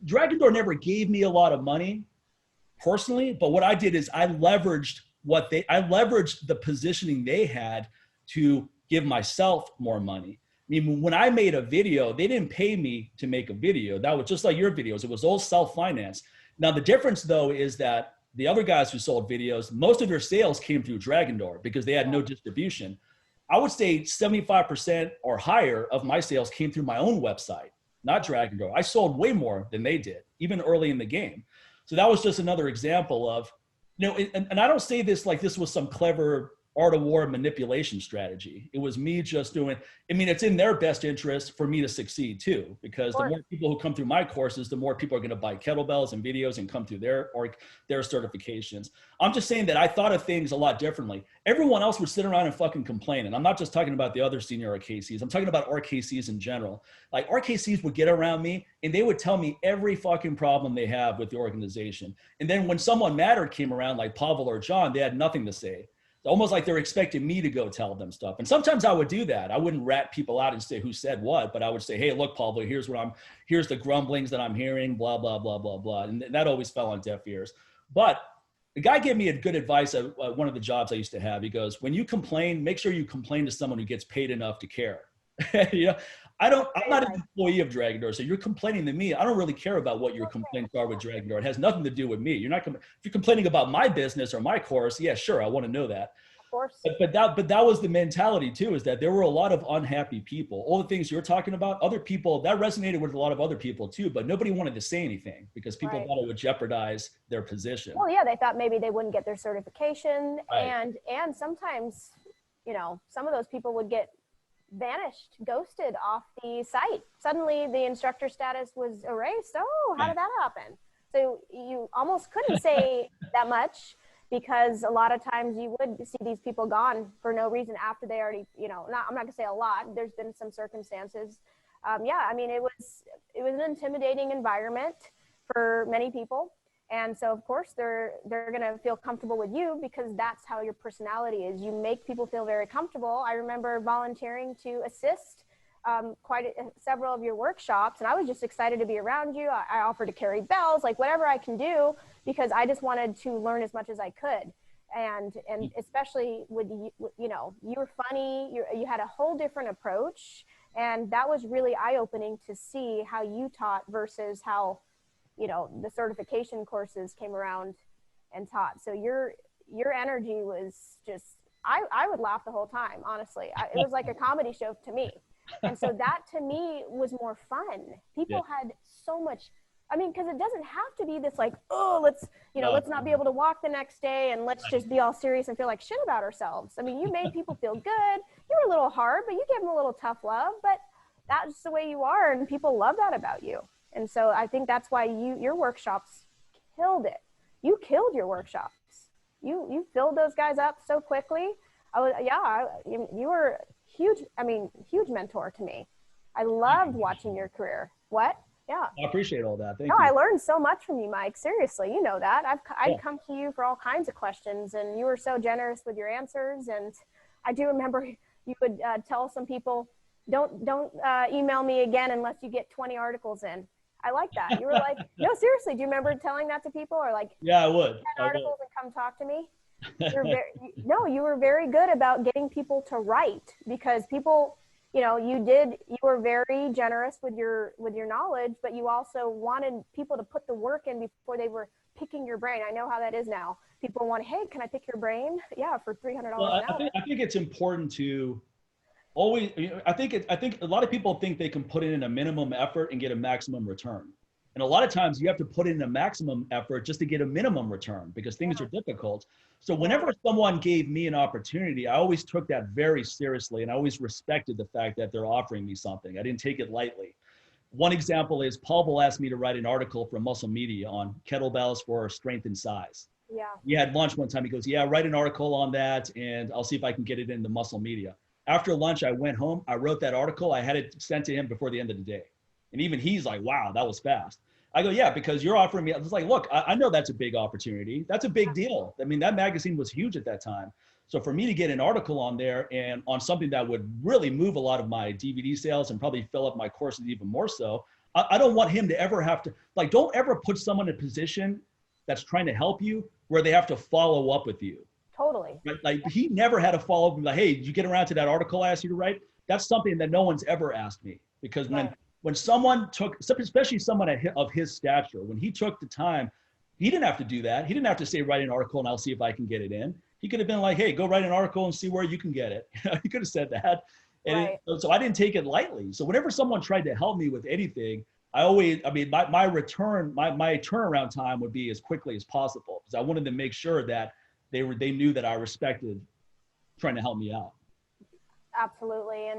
Dragon Door never gave me a lot of money personally, but what I did is I leveraged the positioning they had to give myself more money. I mean, when I made a video, they didn't pay me to make a video. That was just like your videos. It was all self-financed. Now, the difference, though, is that the other guys who sold videos, most of their sales came through Dragon Door because they had no distribution. I would say 75% or higher of my sales came through my own website, not Dragon Door. I sold way more than they did, even early in the game. So that was just another example of You know, and I don't say this like this was some clever art of war manipulation strategy. It was me just doing, I mean, it's in their best interest for me to succeed too, because the more people who come through my courses, the more people are going to buy kettlebells and videos and come through their certifications. I'm just saying that I thought of things a lot differently. Everyone else would sit around and fucking complain. And I'm not just talking about the other senior RKCs. I'm talking about RKCs in general. Like RKCs would get around me and they would tell me every fucking problem they have with the organization. And then when someone mattered came around, like Pavel or John, they had nothing to say. Almost like they're expecting me to go tell them stuff. And sometimes I would do that. I wouldn't rat people out and say who said what, but I would say, hey, look, Pablo, here's the grumblings that I'm hearing, blah, blah, blah, blah, blah. And that always fell on deaf ears. But the guy gave me a good advice at one of the jobs I used to have. He goes, when you complain, make sure you complain to someone who gets paid enough to care. You know, I'm not an employee of Dragon Door, so you're complaining to me. I don't really care about what your complaints are with Dragon Door. It has nothing to do with me. If you're complaining about my business or my course, yeah, sure, I want to know that. Of course. But that was the mentality too, is that there were a lot of unhappy people. All the things you're talking about, other people, that resonated with a lot of other people too, but nobody wanted to say anything because people thought it would jeopardize their position. Well, yeah, they thought maybe they wouldn't get their certification. Right. And sometimes, you know, some of those people would get vanished, ghosted off the site. Suddenly the instructor status was erased. Oh, how did that happen? So you almost couldn't say that much, because a lot of times you would see these people gone for no reason after they already, you know, I'm not gonna say a lot, there's been some circumstances. Yeah, I mean, it was an intimidating environment for many people. And so of course they're gonna feel comfortable with you because that's how your personality is. You make people feel very comfortable. I remember volunteering to assist several of your workshops, and I was just excited to be around you. I offered to carry bells, like whatever I can do, because I just wanted to learn as much as I could. And especially with, you know, you were funny, you had a whole different approach, and that was really eye-opening to see how you taught versus how, you know, the certification courses came around and taught. So your energy was just, I would laugh the whole time, honestly. It was like a comedy show to me. And so that to me was more fun. People had so much, I mean, because it doesn't have to be this like, oh, let's not be able to walk the next day and let's just be all serious and feel like shit about ourselves. I mean, you made people feel good. You were a little hard, but you gave them a little tough love, but that's the way you are. And people love that about you. And so I think that's why your workshops killed it. You killed your workshops. You filled those guys up so quickly. You were huge mentor to me. I loved watching your career. What? Yeah. I appreciate all that. Thank you. I learned so much from you, Mike. Seriously, you know that. I'd come to you for all kinds of questions, and you were so generous with your answers. And I do remember you would tell some people, don't email me again unless you get 20 articles in. I like that. You were like, no, seriously. Do you remember telling that to people, or like, yeah, I would. 10 articles and come talk to me? You were very good about getting people to write, because people, you know, you were very generous with your knowledge, but you also wanted people to put the work in before they were picking your brain. I know how that is now. People want, hey, can I pick your brain? Yeah, for $300 an hour. I think it's important to always, I think a lot of people think they can put in a minimum effort and get a maximum return. And a lot of times you have to put in a maximum effort just to get a minimum return, because things are difficult. So whenever someone gave me an opportunity, I always took that very seriously, and I always respected the fact that they're offering me something. I didn't take it lightly. One example is Paul asked me to write an article for Muscle Media on kettlebells for strength and size. Yeah. We had lunch one time. He goes, yeah, write an article on that, and I'll see if I can get it in the Muscle Media. After lunch, I went home. I wrote that article. I had it sent to him before the end of the day. And even he's like, wow, that was fast. I go, yeah, because you're offering me. I was like, look, I know that's a big opportunity. That's a big deal. I mean, that magazine was huge at that time. So for me to get an article on there and on something that would really move a lot of my DVD sales and probably fill up my courses even more so, I don't want him to ever have to, like, don't ever put someone in a position that's trying to help you where they have to follow up with you. Totally. Right? Like, he never had to follow up and be like, hey, did you get around to that article I asked you to write? That's something that no one's ever asked me, because when someone took, especially someone of his stature, when he took the time, he didn't have to do that. He didn't have to say, write an article and I'll see if I can get it in. He could have been like, hey, go write an article and see where you can get it. He could have said that. And so I didn't take it lightly. So whenever someone tried to help me with anything, my turnaround time would be as quickly as possible. because I wanted to make sure that they knew that I respected trying to help me out. Absolutely.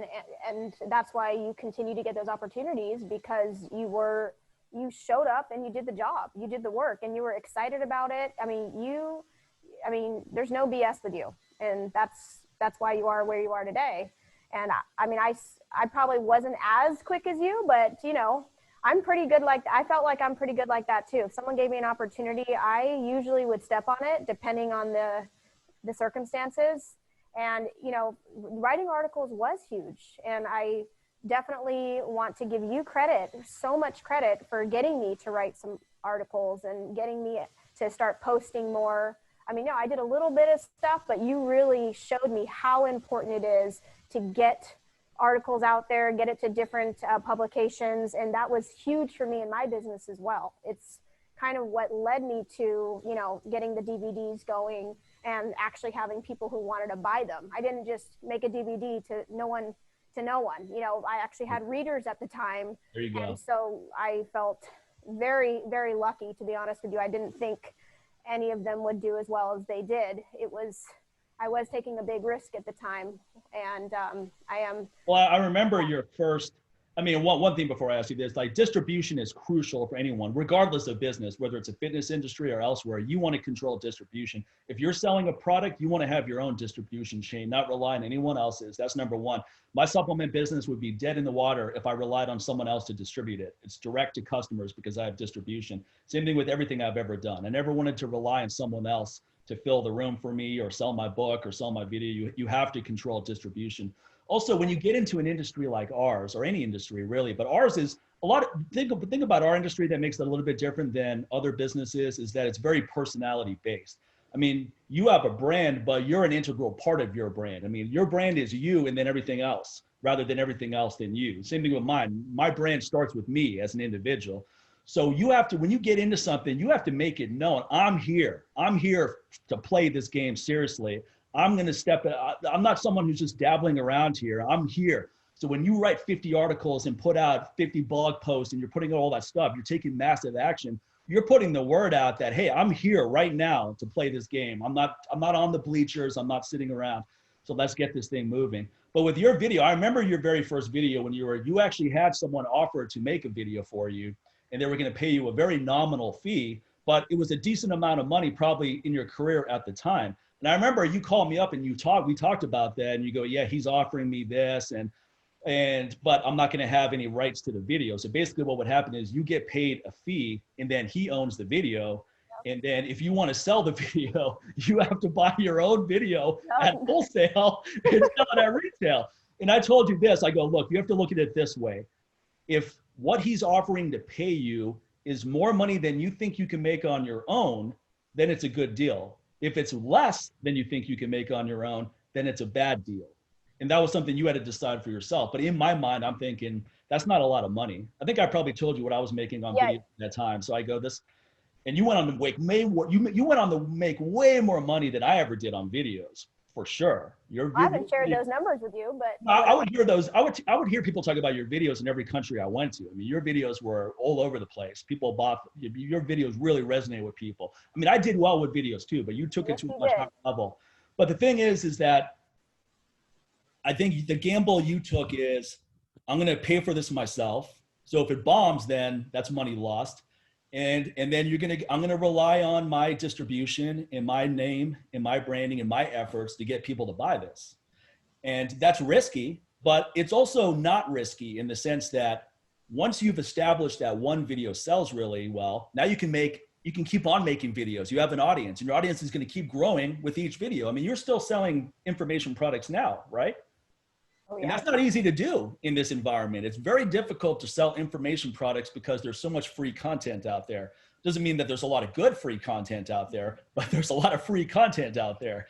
And that's why you continue to get those opportunities, because you showed up and you did the job, you did the work, and you were excited about it. I mean, there's no BS with you, and that's why you are where you are today. And I probably wasn't as quick as you, but I'm pretty good. I felt like I'm pretty good like that too. If someone gave me an opportunity, I usually would step on it depending on the circumstances. And, writing articles was huge. And I definitely want to give you credit, so much credit, for getting me to write some articles and getting me to start posting more. I mean, I did a little bit of stuff, but you really showed me how important it is to get articles out there, get it to different publications. And that was huge for me in my business as well. It's kind of what led me to, getting the DVDs going and actually having people who wanted to buy them. I didn't just make a DVD to no one. I actually had readers at the time. There you go. And so I felt very, very lucky, to be honest with you. I didn't think any of them would do as well as they did. I was taking a big risk at the time, and I am. Well, I remember your first, one thing before I ask you this, distribution is crucial for anyone, regardless of business, whether it's a fitness industry or elsewhere. You want to control distribution. If you're selling a product, you want to have your own distribution chain, not rely on anyone else's. That's number one. My supplement business would be dead in the water if I relied on someone else to distribute it. It's direct to customers because I have distribution. Same thing with everything I've ever done. I never wanted to rely on someone else to fill the room for me or sell my book or sell my video. You have to control distribution. Also, when you get into an industry like ours, or any industry really, but ours is think about our industry that makes it a little bit different than other businesses, is that it's very personality based. You have a brand, but you're an integral part of your brand. Your brand is you and then everything else, rather than everything else than you. Same thing with mine. My brand starts with me as an individual. So you have to, when you get into something, you have to make it known. I'm here to play this game seriously. I'm going to step in. I'm not someone who's just dabbling around here. I'm here. So when you write 50 articles and put out 50 blog posts and you're putting all that stuff, you're taking massive action. You're putting the word out that, hey, I'm here right now to play this game. I'm not on the bleachers. I'm not sitting around. So let's get this thing moving. But with your video, I remember your very first video when you actually had someone offer to make a video for you, and they were going to pay you a very nominal fee, but it was a decent amount of money probably in your career at the time. And I remember you called me up and we talked about that, and you go, yeah, he's offering me this, but I'm not going to have any rights to the video. So basically what would happen is you get paid a fee and then he owns the video. And then if you want to sell the video, you have to buy your own video at wholesale and sell it at retail. And I told you this, I go, look, you have to look at it this way. If what he's offering to pay you is more money than you think you can make on your own, then it's a good deal. If it's less than you think you can make on your own, then it's a bad deal. And that was something you had to decide for yourself. But in my mind, I'm thinking, that's not a lot of money. I think I probably told you what I was making on video at that time. So I go, and you went on to make way more money than I ever did on videos, for sure. I haven't shared those numbers with you, but I would hear those. I would hear people talk about your videos in every country I went to. Your videos were all over the place. People bought your videos, really resonate with people. I did well with videos too, but you took it to a much higher level. But the thing is that I think the gamble you took is, I'm going to pay for this myself. So if it bombs, then that's money lost. And then I'm going to rely on my distribution and my name and my branding and my efforts to get people to buy this. And that's risky, but it's also not risky in the sense that once you've established that one video sells really well, now you can keep on making videos. You have an audience, and your audience is going to keep growing with each video. You're still selling information products now, right? Oh, yeah. And that's not easy to do in this environment. It's very difficult to sell information products because there's so much free content out there. Doesn't mean that there's a lot of good free content out there, but there's a lot of free content out there.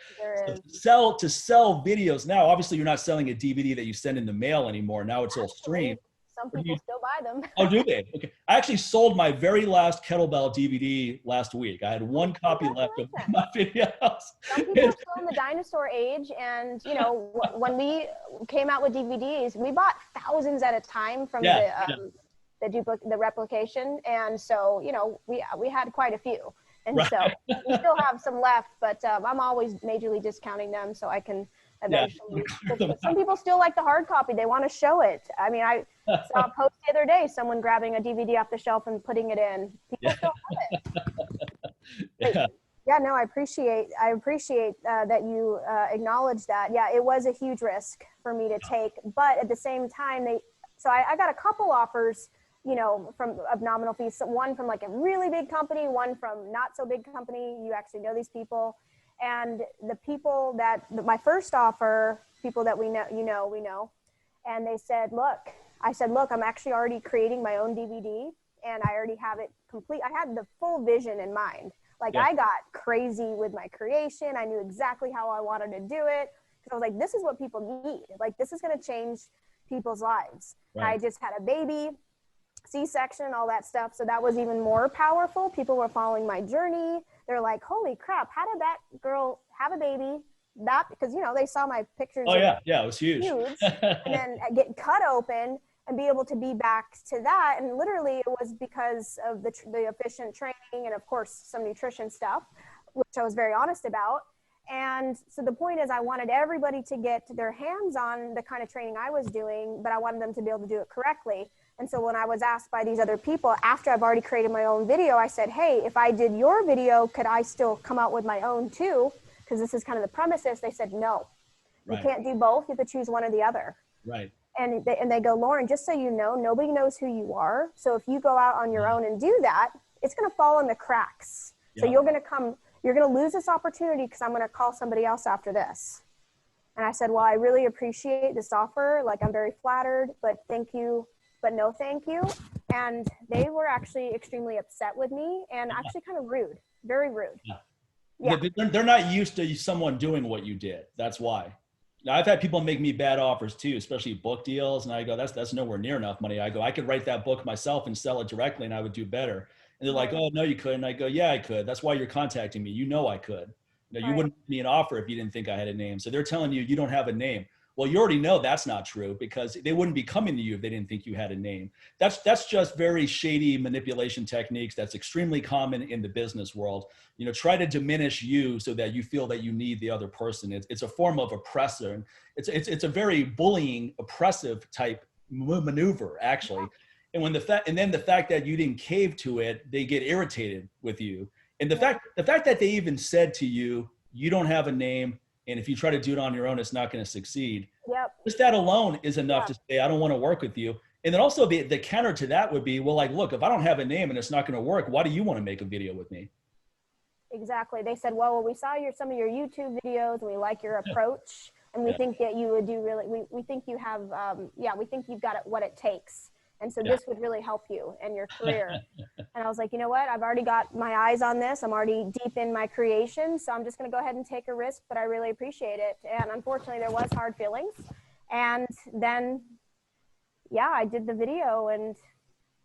So to sell videos now, obviously you're not selling a DVD that you send in the mail anymore. Now it's all streamed. Some people still buy them. Oh, do they? Okay. I actually sold my very last Kettlebell DVD last week. I had one copy left of my videos. Some people are still in the dinosaur age, and when we came out with DVDs, we bought thousands at a time from the replication, and so we had quite a few. And Right. so we still have some left, but I'm always majorly discounting them so I can eventually. Some people still like the hard copy. They want to show it. I mean, I saw a post the other day, someone grabbing a DVD off the shelf and putting it in. People still have it. Yeah. Yeah, no, I appreciate that you acknowledge that. Yeah, it was a huge risk for me to take, but at the same time, I got a couple offers, you know, of nominal fees. So one from like a really big company, one from not so big company. You actually know these people, and the people my first offer, people that we know, and they said, look, I said, look, I'm actually already creating my own DVD, and I already have it complete. I had the full vision in mind. Like, I got crazy with my creation. I knew exactly how I wanted to do it. Because I was like, this is what people need. Like, this is going to change people's lives. Right. I just had a baby, C-section, all that stuff. So that was even more powerful. People were following my journey. They're like, holy crap, how did that girl have a baby? Because, you know, they saw my pictures. Oh, yeah. Yeah, it was huge. And then get cut open and be able to be back to that. And literally it was because of the efficient training and of course some nutrition stuff, which I was very honest about. And so the point is I wanted everybody to get their hands on the kind of training I was doing, but I wanted them to be able to do it correctly. And so when I was asked by these other people, after I've already created my own video, I said, hey, if I did your video, could I still come out with my own too? Because this is kind of the premises. They said, no, you can't do both. You have to choose one or the other. Right. And they go, Lauren, just so you know, nobody knows who you are. So if you go out on your own and do that, it's going to fall in the cracks. So you're going to lose this opportunity because I'm going to call somebody else after this. And I said, well, I really appreciate this offer. Like, I'm very flattered, but thank you, but no thank you. And they were actually extremely upset with me and actually kind of rude, very rude. Yeah. They're not used to someone doing what you did. That's why. Now, I've had people make me bad offers too, especially book deals. And I go, that's nowhere near enough money. I go, I could write that book myself and sell it directly and I would do better. And they're like, oh, no, you couldn't. I go, yeah, I could. That's why you're contacting me. You know I could. You know, you wouldn't give me an offer if you didn't think I had a name. So they're telling you, you don't have a name. Well, you already know that's not true because they wouldn't be coming to you if they didn't think you had a name. That's just very shady manipulation techniques. That's extremely common in the business world. You know, try to diminish you so that you feel that you need the other person. It's a form of oppressor. It's a very bullying, oppressive type maneuver, actually. And then the fact that you didn't cave to it, they get irritated with you. And the fact that they even said to you, you don't have a name, and if you try to do it on your own, it's not going to succeed. Yep. Just that alone is enough to say, I don't want to work with you. And then also the counter to that would be, well, like, look, if I don't have a name and it's not going to work, why do you want to make a video with me? Exactly. They said, well, we saw some of your YouTube videos and we like your approach. And we think that you would do really, we think you have, we think you've got what it takes. And so this would really help you in your career. And I was like, you know what? I've already got my eyes on this. I'm already deep in my creation. So I'm just going to go ahead and take a risk, but I really appreciate it. And unfortunately, there was hard feelings. And then, I did the video and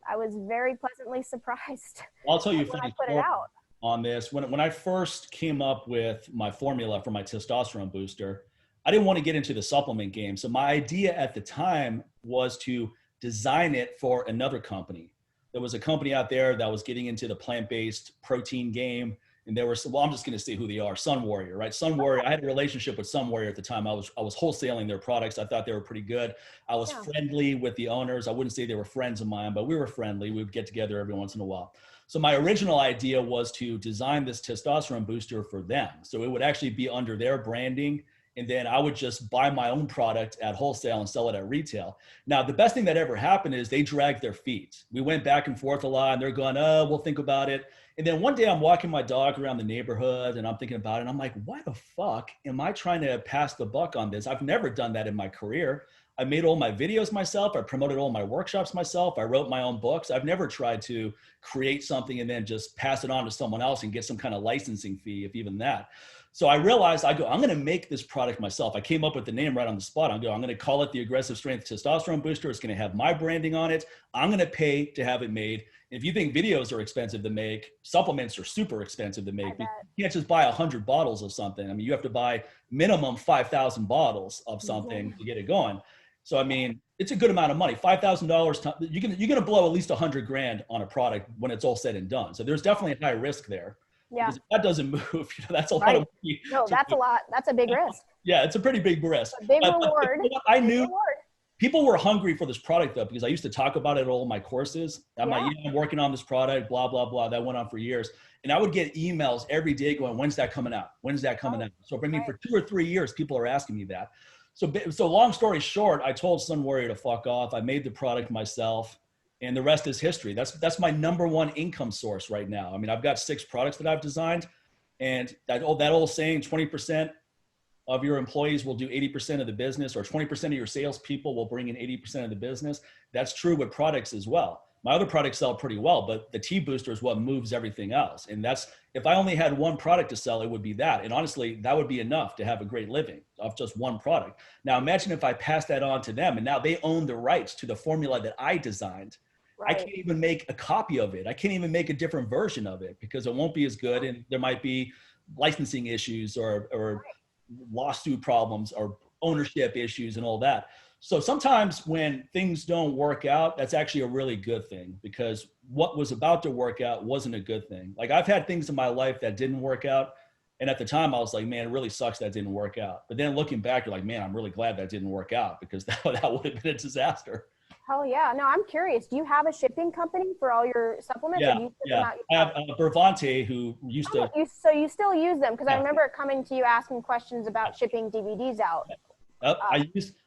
I was very pleasantly surprised. I'll tell you when I put it out on this. When I first came up with my formula for my testosterone booster, I didn't want to get into the supplement game. So my idea at the time was to design it for another company. There was a company out there that was getting into the plant-based protein game. And there were some, well, I'm just going to say who they are. Sun Warrior, right? Sun Warrior. I had a relationship with Sun Warrior at the time. I was wholesaling their products. I thought they were pretty good. I was friendly with the owners. I wouldn't say they were friends of mine, but we were friendly. We would get together every once in a while. So my original idea was to design this testosterone booster for them. So it would actually be under their branding. And then I would just buy my own product at wholesale and sell it at retail. Now, the best thing that ever happened is they dragged their feet. We went back and forth a lot and they're going, oh, we'll think about it. And then one day I'm walking my dog around the neighborhood and I'm thinking about it. And I'm like, why the fuck am I trying to pass the buck on this? I've never done that in my career. I made all my videos myself. I promoted all my workshops myself. I wrote my own books. I've never tried to create something and then just pass it on to someone else and get some kind of licensing fee, if even that. So I realized, I'm going to make this product myself. I came up with the name right on the spot. I'm going to call it the Aggressive Strength Testosterone Booster. It's going to have my branding on it. I'm going to pay to have it made. If you think videos are expensive to make, supplements are super expensive to make. You can't just buy 100 bottles of something. I mean, you have to buy minimum 5,000 bottles of something to get it going. So, I mean, it's a good amount of money. $5,000, you're going to blow at least $100,000 on a product when it's all said and done. So there's definitely a high risk there. Yeah. Because if that doesn't move, that's a lot Right. of money. No, that's a lot. That's a big risk. Yeah, it's a pretty big risk. A big But reward. you know what? I Big knew reward. people were hungry for this product though, because I used to talk about it at all my courses. I'm like, yeah, I'm working on this product, blah, blah, blah. That went on for years. And I would get emails every day going, when's that coming out? When's that coming out? So I mean, for 2 or 3 years, people are asking me that. So long story short, I told Sun Warrior to fuck off. I made the product myself, and the rest is history. That's my number one income source right now. I mean, I've got 6 products that I've designed, and that old saying, 20% of your employees will do 80% of the business, or 20% of your salespeople will bring in 80% of the business. That's true with products as well. My other products sell pretty well, but the T booster is what moves everything else. And that's, if I only had one product to sell, it would be that. And honestly, that would be enough to have a great living off just one product. Now imagine if I pass that on to them and now they own the rights to the formula that I designed. Right. I can't even make a copy of it. I can't even make a different version of it because it won't be as good. And there might be licensing issues or lawsuit problems or ownership issues and all that. So sometimes when things don't work out, that's actually a really good thing, because what was about to work out wasn't a good thing. Like I've had things in my life that didn't work out. And at the time I was like, man, it really sucks that didn't work out. But then looking back, you're like, man, I'm really glad that didn't work out, because that would have been a disaster. Hell yeah. No, I'm curious. Do you have a shipping company for all your supplements? Yeah, or do you ship yeah. them out I have Bervante, who used to. So you still use them? Because I remember coming to you asking questions about shipping DVDs out.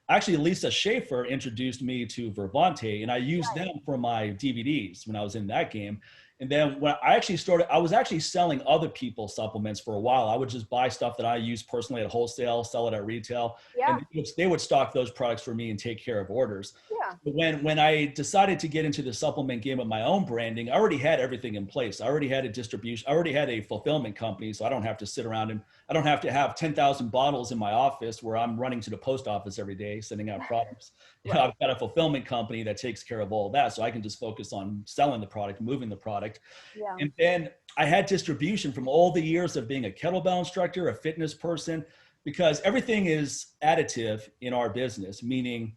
Actually, Lisa Schaefer introduced me to Vervante, and I used them for my DVDs when I was in that game. And then when I actually started, I was actually selling other people's supplements for a while. I would just buy stuff that I use personally at wholesale, sell it at retail, and they would stock those products for me and take care of orders. Yeah. But when I decided to get into the supplement game of my own branding, I already had everything in place. I already had a distribution. I already had a fulfillment company, so I don't have to sit around and I don't have to have 10,000 bottles in my office where I'm running to the post office every day, sending out products. You know, I've got a fulfillment company that takes care of all that. So I can just focus on selling the product, moving the product. Yeah. And then I had distribution from all the years of being a kettlebell instructor, a fitness person, because everything is additive in our business, meaning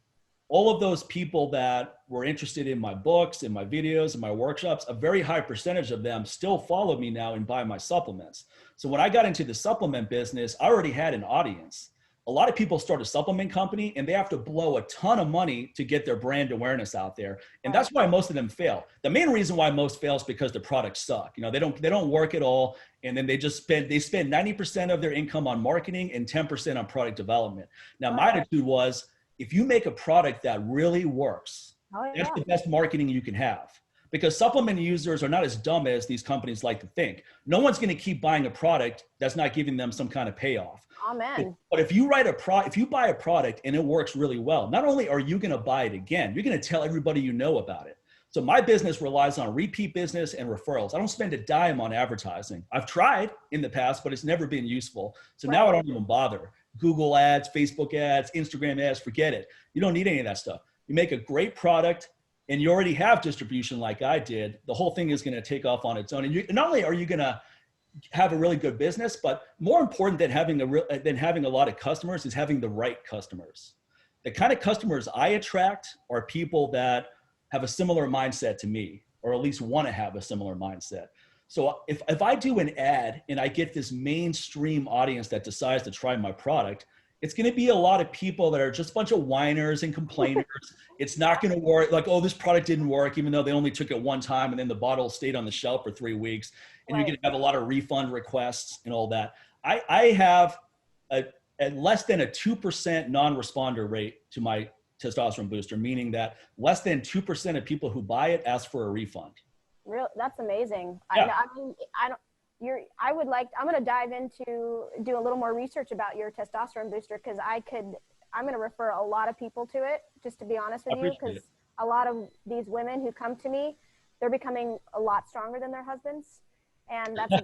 all of those people that were interested in my books and my videos and my workshops, a very high percentage of them still follow me now and buy my supplements. So when I got into the supplement business, I already had an audience. A lot of people start a supplement company and they have to blow a ton of money to get their brand awareness out there. And that's why most of them fail. The main reason why most fail is because the products suck. You know, they don't work at all. And then they spend 90% of their income on marketing and 10% on product development. Now, my attitude was, if you make a product that really works, that's the best marketing you can have. Because supplement users are not as dumb as these companies like to think. No one's going to keep buying a product that's not giving them some kind of payoff. Amen. But if you if you buy a product and it works really well, not only are you going to buy it again, you're going to tell everybody you know about it. So my business relies on repeat business and referrals. I don't spend a dime on advertising. I've tried in the past, but it's never been useful. So now I don't even bother. Google ads, Facebook ads, Instagram ads, forget it. You don't need any of that stuff. You make a great product and you already have distribution like I did, the whole thing is going to take off on its own. And not only are you going to have a really good business, but more important than having a lot of customers is having the right customers. The kind of customers I attract are people that have a similar mindset to me, or at least want to have a similar mindset. So if I do an ad and I get this mainstream audience that decides to try my product, it's going to be a lot of people that are just a bunch of whiners and complainers. It's not going to work. Like, oh, this product didn't work, even though they only took it one time and then the bottle stayed on the shelf for 3 weeks. And you're going to have a lot of refund requests and all that. I have at less than a 2% non-responder rate to my testosterone booster, meaning that less than 2% of people who buy it ask for a refund. Real, that's amazing. Yeah. I'm going to dive into, do a little more research about your testosterone booster, because I'm going to refer a lot of people to it, just to be honest with you, because a lot of these women who come to me, they're becoming a lot stronger than their husbands. And that's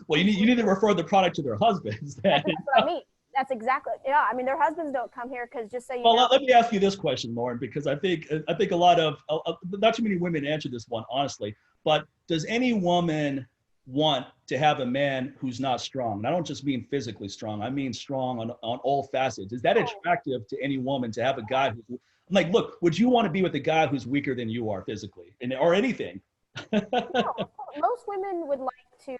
well, you need to refer the product to their husbands. That's what I mean. That's exactly, yeah. I mean, their husbands don't come here because, just so you know. Well, let me ask you this question, Lauren, because I think a lot of, not too many women answer this one, honestly, but does any woman want to have a man who's not strong? And I don't just mean physically strong. I mean strong on all facets. Is that attractive to any woman to have a guy who's, I'm like, look, would you want to be with a guy who's weaker than you are physically or anything? No, most women would like to,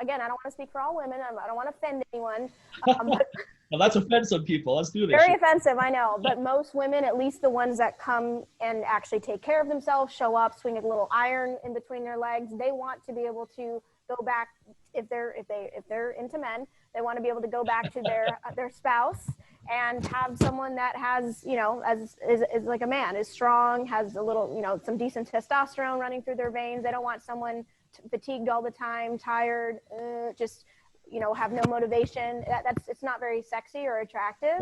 again, I don't want to speak for all women. I don't want to offend anyone. But Well, that's offensive, people. Let's do this. very offensive, I know. But most women, at least the ones that come and actually take care of themselves, show up, swing a little iron in between their legs, they want to be able to go back, if they're into men, they want to be able to go back to their spouse and have someone that has, you know, is like a man, is strong, has a little, you know, some decent testosterone running through their veins. They don't want someone fatigued all the time, tired, just, you know, have no motivation. It's not very sexy or attractive,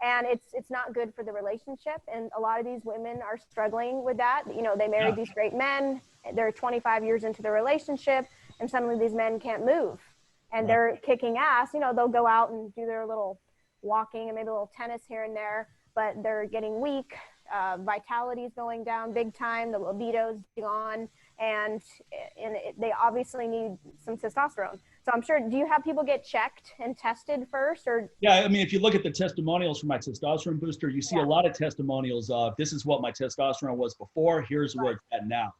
and it's not good for the relationship. And a lot of these women are struggling with that. You know, they married these great men, they're 25 years into the relationship, and suddenly these men can't move, and they're kicking ass. You know, they'll go out and do their little walking and maybe a little tennis here and there, but they're getting weak. Vitality's going down big time. The libido's gone, and they obviously need some testosterone. So I'm sure, do you have people get checked and tested first, or? Yeah, I mean, if you look at the testimonials for my testosterone booster, you see a lot of testimonials of, this is what my testosterone was before, here's where it's at now.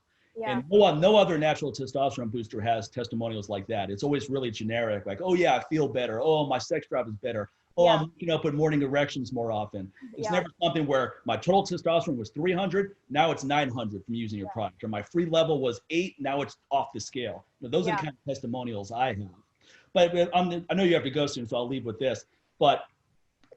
And no other natural testosterone booster has testimonials like that. It's always really generic, like, oh yeah, I feel better. Oh, my sex drive is better. Oh, I'm waking up with morning erections more often. It's never something where my total testosterone was 300, now it's 900 from using your product. Or my free level was 8, now it's off the scale. You know, those are the kind of testimonials I have. But I know you have to go soon, so I'll leave with this. But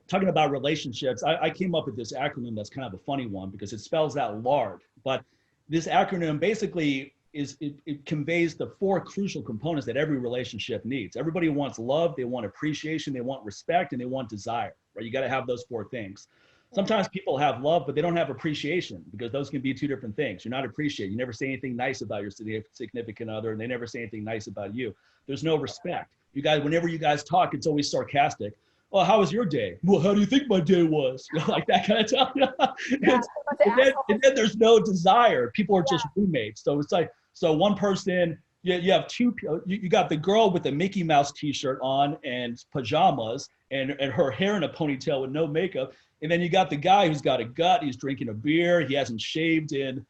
talking about relationships, I came up with this acronym that's kind of a funny one because it spells out LARD. But this acronym basically it conveys the 4 crucial components that every relationship needs. Everybody wants love, they want appreciation, they want respect, and they want desire, right? You got to have those 4 things. Sometimes people have love, but they don't have appreciation, because those can be 2 different things. You're not appreciated. You never say anything nice about your significant other, and they never say anything nice about you. There's no respect. You guys, whenever you guys talk, it's always sarcastic. Oh, how was your day? Well, how do you think my day was? You know, like that kind of stuff. And then there's no desire. People are just roommates. So it's like, so one person, you have 2, you got the girl with the Mickey Mouse t-shirt on and pajamas and her hair in a ponytail with no makeup. And then you got the guy who's got a gut, he's drinking a beer, he hasn't shaved in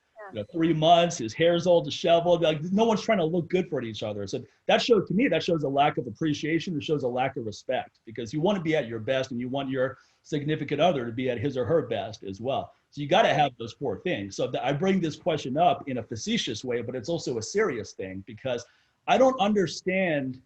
3 months, his hair's all disheveled. Like, no one's trying to look good for each other. So that shows, to me, that shows a lack of appreciation. It shows a lack of respect, because you want to be at your best and you want your significant other to be at his or her best as well. So you got to have those 4 things. So I bring this question up in a facetious way, but it's also a serious thing, because I don't understand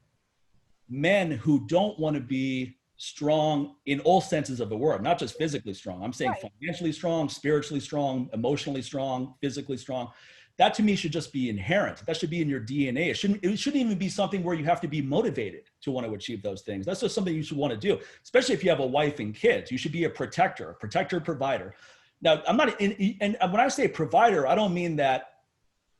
men who don't want to be strong in all senses of the word, not just physically strong. I'm saying financially strong, spiritually strong, emotionally strong, physically strong. That to me should just be inherent. That should be in your DNA. It shouldn't even be something where you have to be motivated to want to achieve those things. That's just something you should want to do, especially if you have a wife and kids. You should be a protector, provider. Now, I'm not, and when I say provider, I don't mean that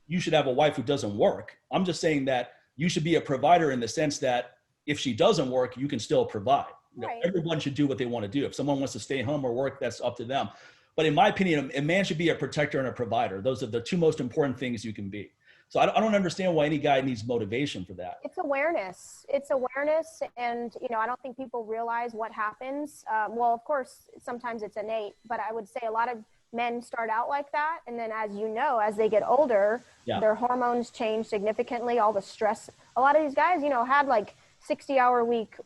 you should have a wife who doesn't work. I'm just saying that you should be a provider in the sense that if she doesn't work, you can still provide. You know, everyone should do what they want to do. If someone wants to stay home or work, that's up to them. But in my opinion, a man should be a protector and a provider. Those are the 2 most important things you can be. So I don't understand why any guy needs motivation for that. It's awareness. It's awareness. And, you know, I don't think people realize what happens. Well, of course, sometimes it's innate, but I would say a lot of men start out like that. And then, as you know, as they get older, their hormones change significantly, all the stress. A lot of these guys, you know, had like 60-hour-week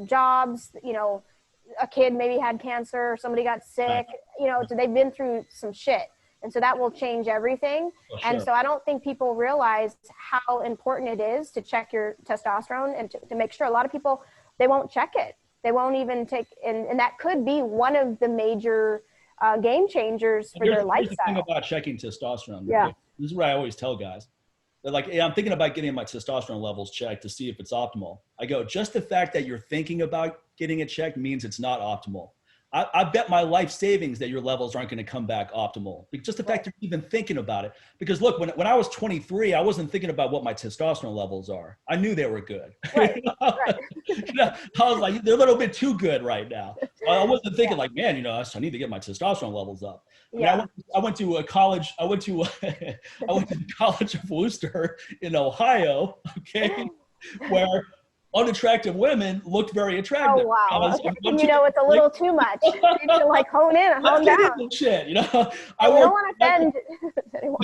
jobs, you know, a kid maybe had cancer, or somebody got sick, you know, so they've been through some shit. And so that will change everything. And so I don't think people realize how important it is to check your testosterone and to make sure. A lot of people, they won't check it. They won't even take, and that could be one of the major game changers for their lifestyle. Here's the thing about checking testosterone. This is what I always tell guys. They're like, hey, I'm thinking about getting my testosterone levels checked to see if it's optimal. I go, just the fact that you're thinking about getting it checked means it's not optimal. I bet my life savings that your levels aren't going to come back optimal. Just the fact you're even thinking about it. Because look, when I was 23, I wasn't thinking about what my testosterone levels are. I knew they were good. I was like, they're a little bit too good right now. I wasn't thinking like, man, you know, I need to get my testosterone levels up. I went to a college. I went to the College of Worcester in Ohio. Okay, where unattractive women looked very attractive. Oh, wow. Okay. Once You know, it's a little too much. You need to like hone in and hone down. Shit, you know, And we don't want to offend anyone.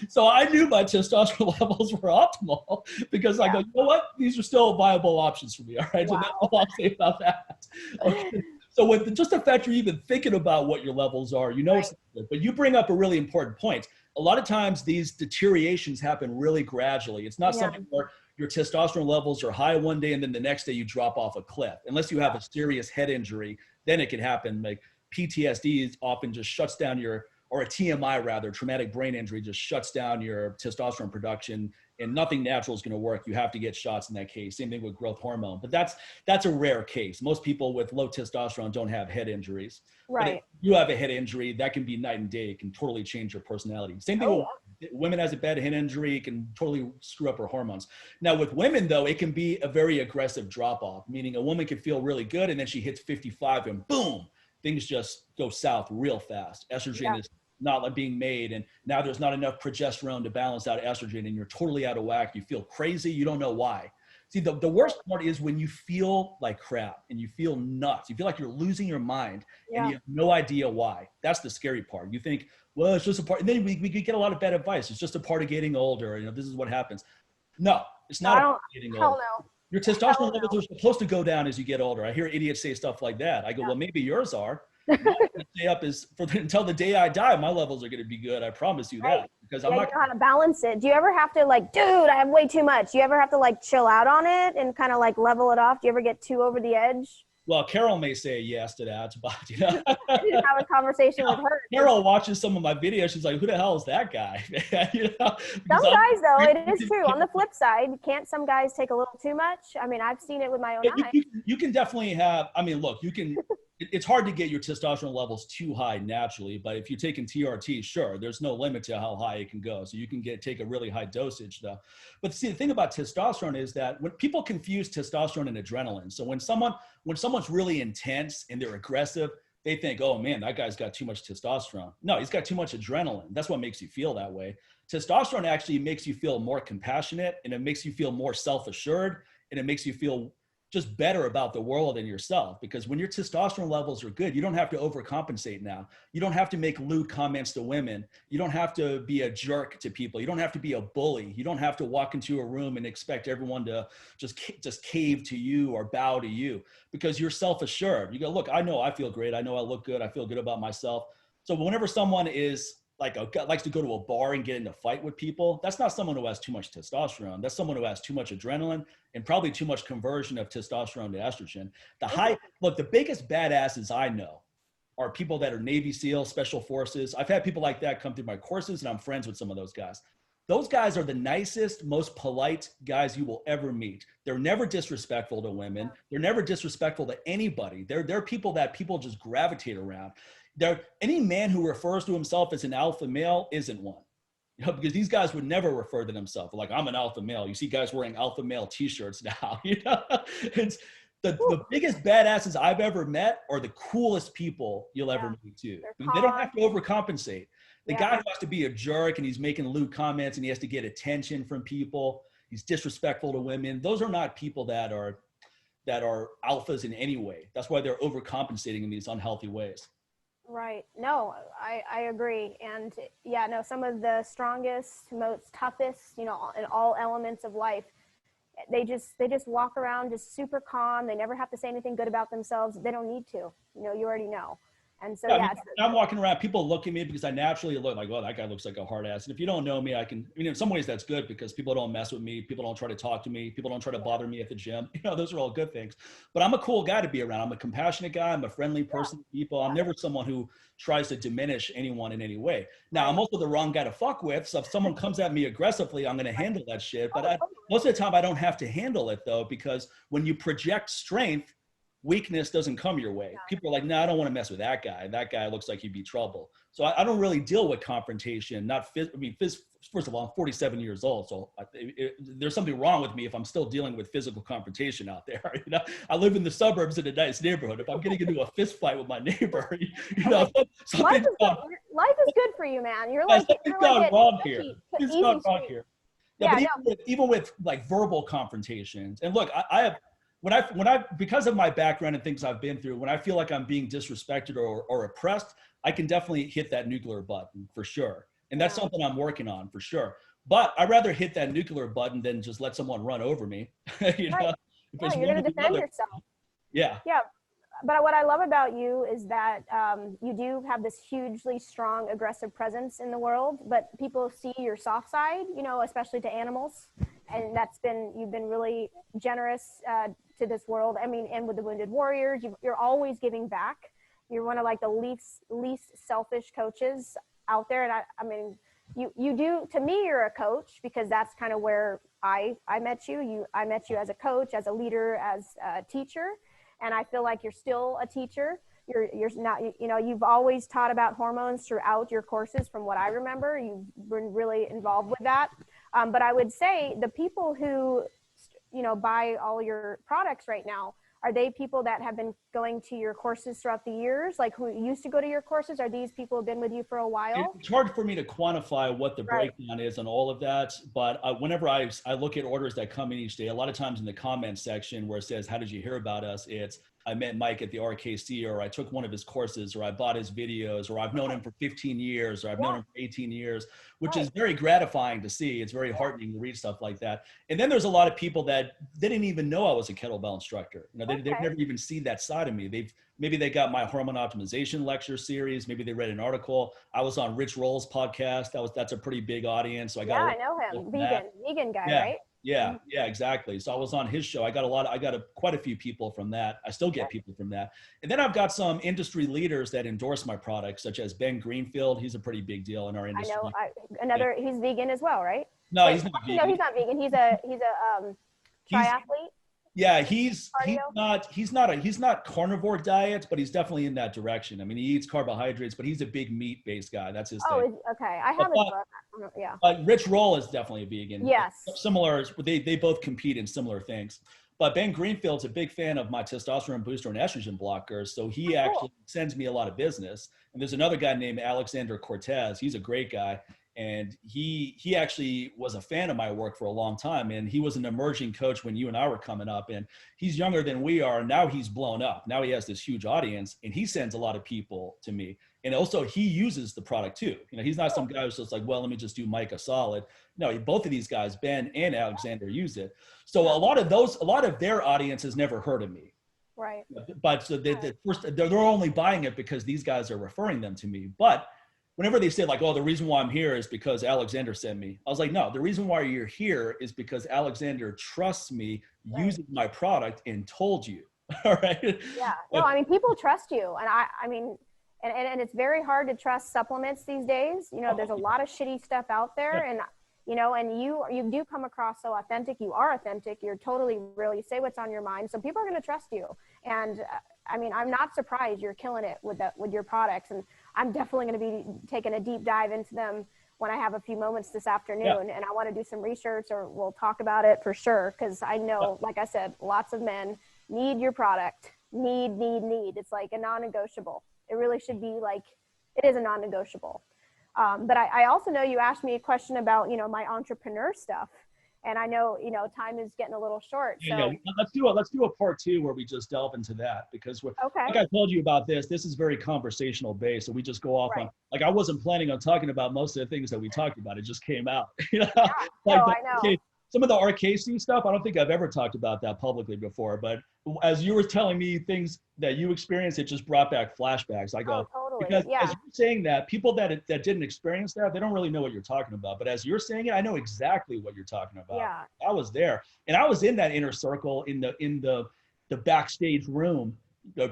So I knew my testosterone levels were optimal because I go, you know what? These are still viable options for me. All right. Wow. So that's all I'll say about that. Okay. So with just the fact you're even thinking about what your levels are, you know, it's good. But you bring up a really important point. A lot of times these deteriorations happen really gradually. It's not something where your testosterone levels are high one day and then the next day you drop off a cliff. Unless you have a serious head injury, then it can happen. Like PTSD often just shuts down your, or a TMI rather, traumatic brain injury, just shuts down your testosterone production, and nothing natural is going to work. You have to get shots in that case. Same thing with growth hormone, but that's a rare case. Most people with low testosterone don't have head injuries. Right. But if you have a head injury, that can be night and day. It can totally change your personality. Same thing with women has a bad head injury, it can totally screw up her hormones. Now with women though, it can be a very aggressive drop off, meaning a woman can feel really good and then she hits 55 and boom, things just go south real fast. Estrogen is not like being made, and now there's not enough progesterone to balance out estrogen and you're totally out of whack. You feel crazy, you don't know why. See, the worst part is when you feel like crap and you feel nuts, you feel like you're losing your mind and you have no idea why. That's the scary part. You think, well, it's just a part, and then we get a lot of bad advice. It's just a part of getting older, you know, this is what happens. No, it's not a part of getting older. No. Your testosterone levels are supposed to go down as you get older. I hear idiots say stuff like that. I go, well, maybe yours are. Stay up until the day I die, my levels are going to be good. I promise you that, because I'm not. You know how to balance it. Do you ever have to like, dude, I have way too much? Do you ever have to like chill out on it and kind of like level it off? Do you ever get too over the edge? Well, Carol may say yes to that, but you know, I didn't have a conversation with her. Carol watches some of my videos. She's like, "Who the hell is that guy?" You know, some guys, though, it is true. On the flip side, can't some guys take a little too much? I mean, I've seen it with my own eyes. You can definitely have. I mean, look, you can. It's hard to get your testosterone levels too high naturally, but if you're taking TRT, sure, there's no limit to how high it can go. So you can take a really high dosage though. But see, the thing about testosterone is that when people confuse testosterone and adrenaline. So when someone's really intense and they're aggressive, they think, oh man, that guy's got too much testosterone. No, he's got too much adrenaline. That's what makes you feel that way. Testosterone actually makes you feel more compassionate, and it makes you feel more self-assured, and it makes you feel just better about the world and yourself. Because when your testosterone levels are good, you don't have to overcompensate now. You don't have to make lewd comments to women. You don't have to be a jerk to people. You don't have to be a bully. You don't have to walk into a room and expect everyone to just cave to you or bow to you, because you're self-assured. You go, look, I know I feel great. I know I look good. I feel good about myself. So whenever someone is likes to go to a bar and get in a fight with people, that's not someone who has too much testosterone. That's someone who has too much adrenaline and probably too much conversion of testosterone to estrogen. The biggest badasses I know are people that are Navy SEAL, Special Forces. I've had people like that come through my courses, and I'm friends with some of those guys. Those guys are the nicest, most polite guys you will ever meet. They're never disrespectful to women. They're never disrespectful to anybody. They're people that people just gravitate around. Any man who refers to himself as an alpha male isn't one, you know, because these guys would never refer to themselves like, I'm an alpha male. You see guys wearing alpha male t-shirts now. You know, it's the biggest badasses I've ever met are the coolest people you'll ever meet too. They don't have to overcompensate. The guy who has to be a jerk and he's making lewd comments and he has to get attention from people, he's disrespectful to women. Those are not people that are alphas in any way. That's why they're overcompensating in these unhealthy ways. Right. No, I agree. And some of the strongest, most toughest, you know, in all elements of life, they just walk around just super calm. They never have to say anything good about themselves. They don't need to, you know, you already know. And so, I'm walking around, people look at me because I naturally look like, oh, that guy looks like a hard ass. And if you don't know me, in some ways that's good because people don't mess with me. People don't try to talk to me. People don't try to bother me at the gym. You know, those are all good things. But I'm a cool guy to be around. I'm a compassionate guy. I'm a friendly person to people. I'm never someone who tries to diminish anyone in any way. Now, I'm also the wrong guy to fuck with. So if someone comes at me aggressively, I'm going to handle that shit. But most of the time I don't have to handle it though, because when you project strength, weakness doesn't come your way. People are like, no, I don't want to mess with that guy. That guy looks like he'd be trouble. So I don't really deal with confrontation. First of all, I'm 47 years old. So there's something wrong with me if I'm still dealing with physical confrontation out there. You know, I live in the suburbs in a nice neighborhood. If I'm getting into a fist fight with my neighbor, you know, life is good for you, man. You're like, something's gone wrong here. It's gone wrong here. Yeah, Yeah, but no, even with like verbal confrontations, and look, I have when I because of my background and things I've been through, when I feel like I'm being disrespected or oppressed, I can definitely hit that nuclear button for sure, and that's yeah, something I'm working on for sure. But I'd rather hit that nuclear button than just let someone run over me. You right. know, if No, it's you're one going or to the defend other. yourself. Yeah. Yeah, but what I love about you is that you do have this hugely strong, aggressive presence in the world, but people see your soft side, you know, especially to animals. And you've been really generous to this world. I mean, and with the Wounded Warriors, you're always giving back. You're one of like the least selfish coaches out there. And I mean, you do, to me, you're a coach because that's kind of where I met you. I met you as a coach, as a leader, as a teacher. And I feel like you're still a teacher. You're not, you know, you've always taught about hormones throughout your courses from what I remember. You've been really involved with that. But I would say the people who, you know, buy all your products right now, are they people that have been going to your courses throughout the years? Like who used to go to your courses? Are these people who have been with you for a while? It's hard for me to quantify what the Right. breakdown is on all of that, but whenever I look at orders that come in each day, a lot of times in the comment section where it says, how did you hear about us? It's, I met Mike at the RKC, or I took one of his courses, or I bought his videos, or I've known him for 15 years, or I've known him for 18 years, which is very gratifying to see. It's very heartening to read stuff like that. And then there's a lot of people that they didn't even know I was a kettlebell instructor. You know, they've never even seen that side of me. Maybe they got my hormone optimization lecture series. Maybe they read an article. I was on Rich Roll's podcast. That's a pretty big audience. So I got a lot I know of people him. from that. Vegan guy, Yeah. right? Yeah, yeah, exactly. So I was on his show. I got quite a few people from that. I still get people from that. And then I've got some industry leaders that endorse my products, such as Ben Greenfield. He's a pretty big deal in our I industry. know. He's vegan as well, right? No, Wait, he's not no, vegan. he's not vegan. He's a He's triathlete. Yeah, Cardio. he's not carnivore diet, but he's definitely in that direction. I mean, he eats carbohydrates, but he's a big meat based guy. That's his thing. Okay. I But, have his book. Yeah. but Rich Roll is definitely a vegan. Yes. Similar, they both compete in similar things. But Ben Greenfield's a big fan of my testosterone booster and estrogen blockers, so he actually sends me a lot of business. And there's another guy named Alexander Cortez. He's a great guy. And he actually was a fan of my work for a long time. And he was an emerging coach when you and I were coming up. And he's younger than we are. Now he's blown up. Now he has this huge audience, and he sends a lot of people to me. And also he uses the product too. You know, he's not some guy who's just like, well, let me just do Mike a solid. No, both of these guys, Ben and Alexander, use it. So a lot of their audience has never heard of me. Right. But so they're only buying it because these guys are referring them to me. But whenever they say like, oh, the reason why I'm here is because Alexander sent me, I was like, no, the reason why you're here is because Alexander trusts me using my product and told you. All right. Yeah. No, I mean, people trust you. And I mean, and it's very hard to trust supplements these days. You know, there's a lot of shitty stuff out there. And, you know, and you do come across so authentic. You are authentic. You're totally real. You say what's on your mind. So people are going to trust you. And I mean, I'm not surprised you're killing it with your products. And I'm definitely going to be taking a deep dive into them when I have a few moments this afternoon. And I want to do some research, or we'll talk about it for sure. Cause I know, like I said, lots of men need your product. Need. It's like a non-negotiable. It really should be like, it is a non-negotiable. But I also know you asked me a question about, you know, my entrepreneur stuff. And I know, you know, time is getting a little short. So Let's do a part 2 where we just delve into that, because like I told you about this is very conversational based. So we just go off on, like, I wasn't planning on talking about most of the things that we talked about. It just came out. You know? I know. Some of the RKC stuff, I don't think I've ever talked about that publicly before, but as you were telling me things that you experienced, it just brought back flashbacks. I go, totally. because as you're saying that, people that didn't experience that, they don't really know what you're talking about. But as you're saying it, I know exactly what you're talking about. Yeah. I was there, and I was in that inner circle in the backstage room,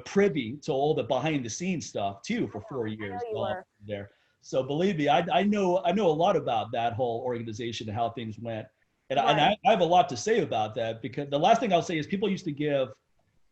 privy to all the behind the scenes stuff too for 4 years. I know you were there. So believe me, I know a lot about that whole organization and how things went. And I have a lot to say about that, because the last thing I'll say is people used to give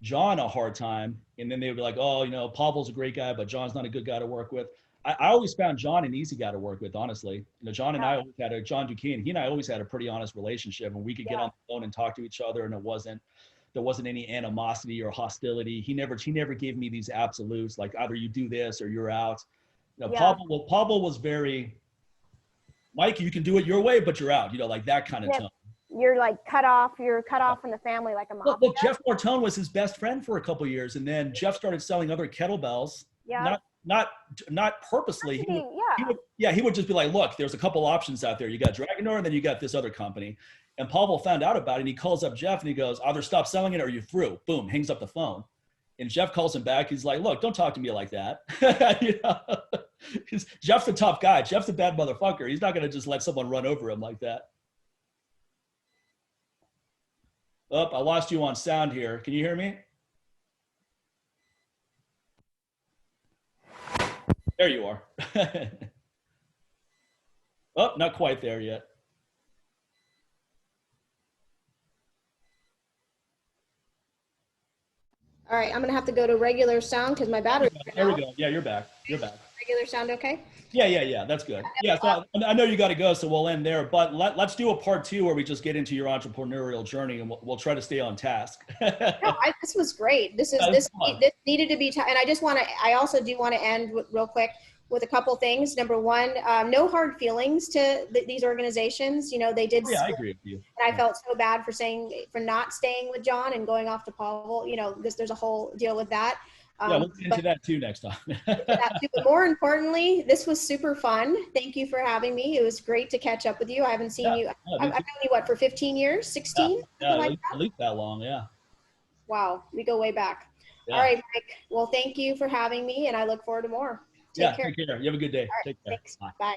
John a hard time, and then they would be like, oh, you know, Pavel's a great guy, but John's not a good guy to work with. I always found John an easy guy to work with, honestly. You know, John and I always had John Duquesne, he and I always had a pretty honest relationship, and we could get on the phone and talk to each other, and there wasn't any animosity or hostility. He never gave me these absolutes, like either you do this or you're out. You know, Pavel was very, Mike, you can do it your way, but you're out, you know, like that kind of Yep. tone. You're like cut off. You're cut off from the family like a mafia. Look, Jeff Martone was his best friend for a couple of years, and then Jeff started selling other kettlebells. Yeah. Not purposely. He would just be like, look, there's a couple options out there. You got Dragonor, and then you got this other company. And Pavel found out about it, and he calls up Jeff, and he goes, either stop selling it or you're through. Boom, hangs up the phone. And Jeff calls him back. He's like, look, don't talk to me like that. You know? Jeff's a tough guy. Jeff's a bad motherfucker. He's not going to just let someone run over him like that. Oh, I lost you on sound here. Can you hear me? There you are. Oh, not quite there yet. All right, I'm going to have to go to regular sound because my battery. There we go. Yeah, you're back. You're back. Regular sound, okay? Yeah. That's good. Yeah, so I know you got to go, so we'll end there. But let's do a part 2 where we just get into your entrepreneurial journey, and we'll try to stay on task. No, this was great. This needed to be, and I also do want to end real quick with a couple things. Number one, no hard feelings to these organizations. You know, they did. Yeah, I agree with you. And I felt so bad for not staying with John and going off to Pavel. You know, there's a whole deal with that. Yeah, we'll get into that too next time. But more importantly, this was super fun. Thank you for having me. It was great to catch up with you. I haven't seen you. I've known you, what, for 15 years, 16? Yeah, at least that long, yeah. Wow, we go way back. Yeah. All right, Mike. Well, thank you for having me, and I look forward to more. Take care. Take care. You have a good day. Right, take care. Thanks. Bye.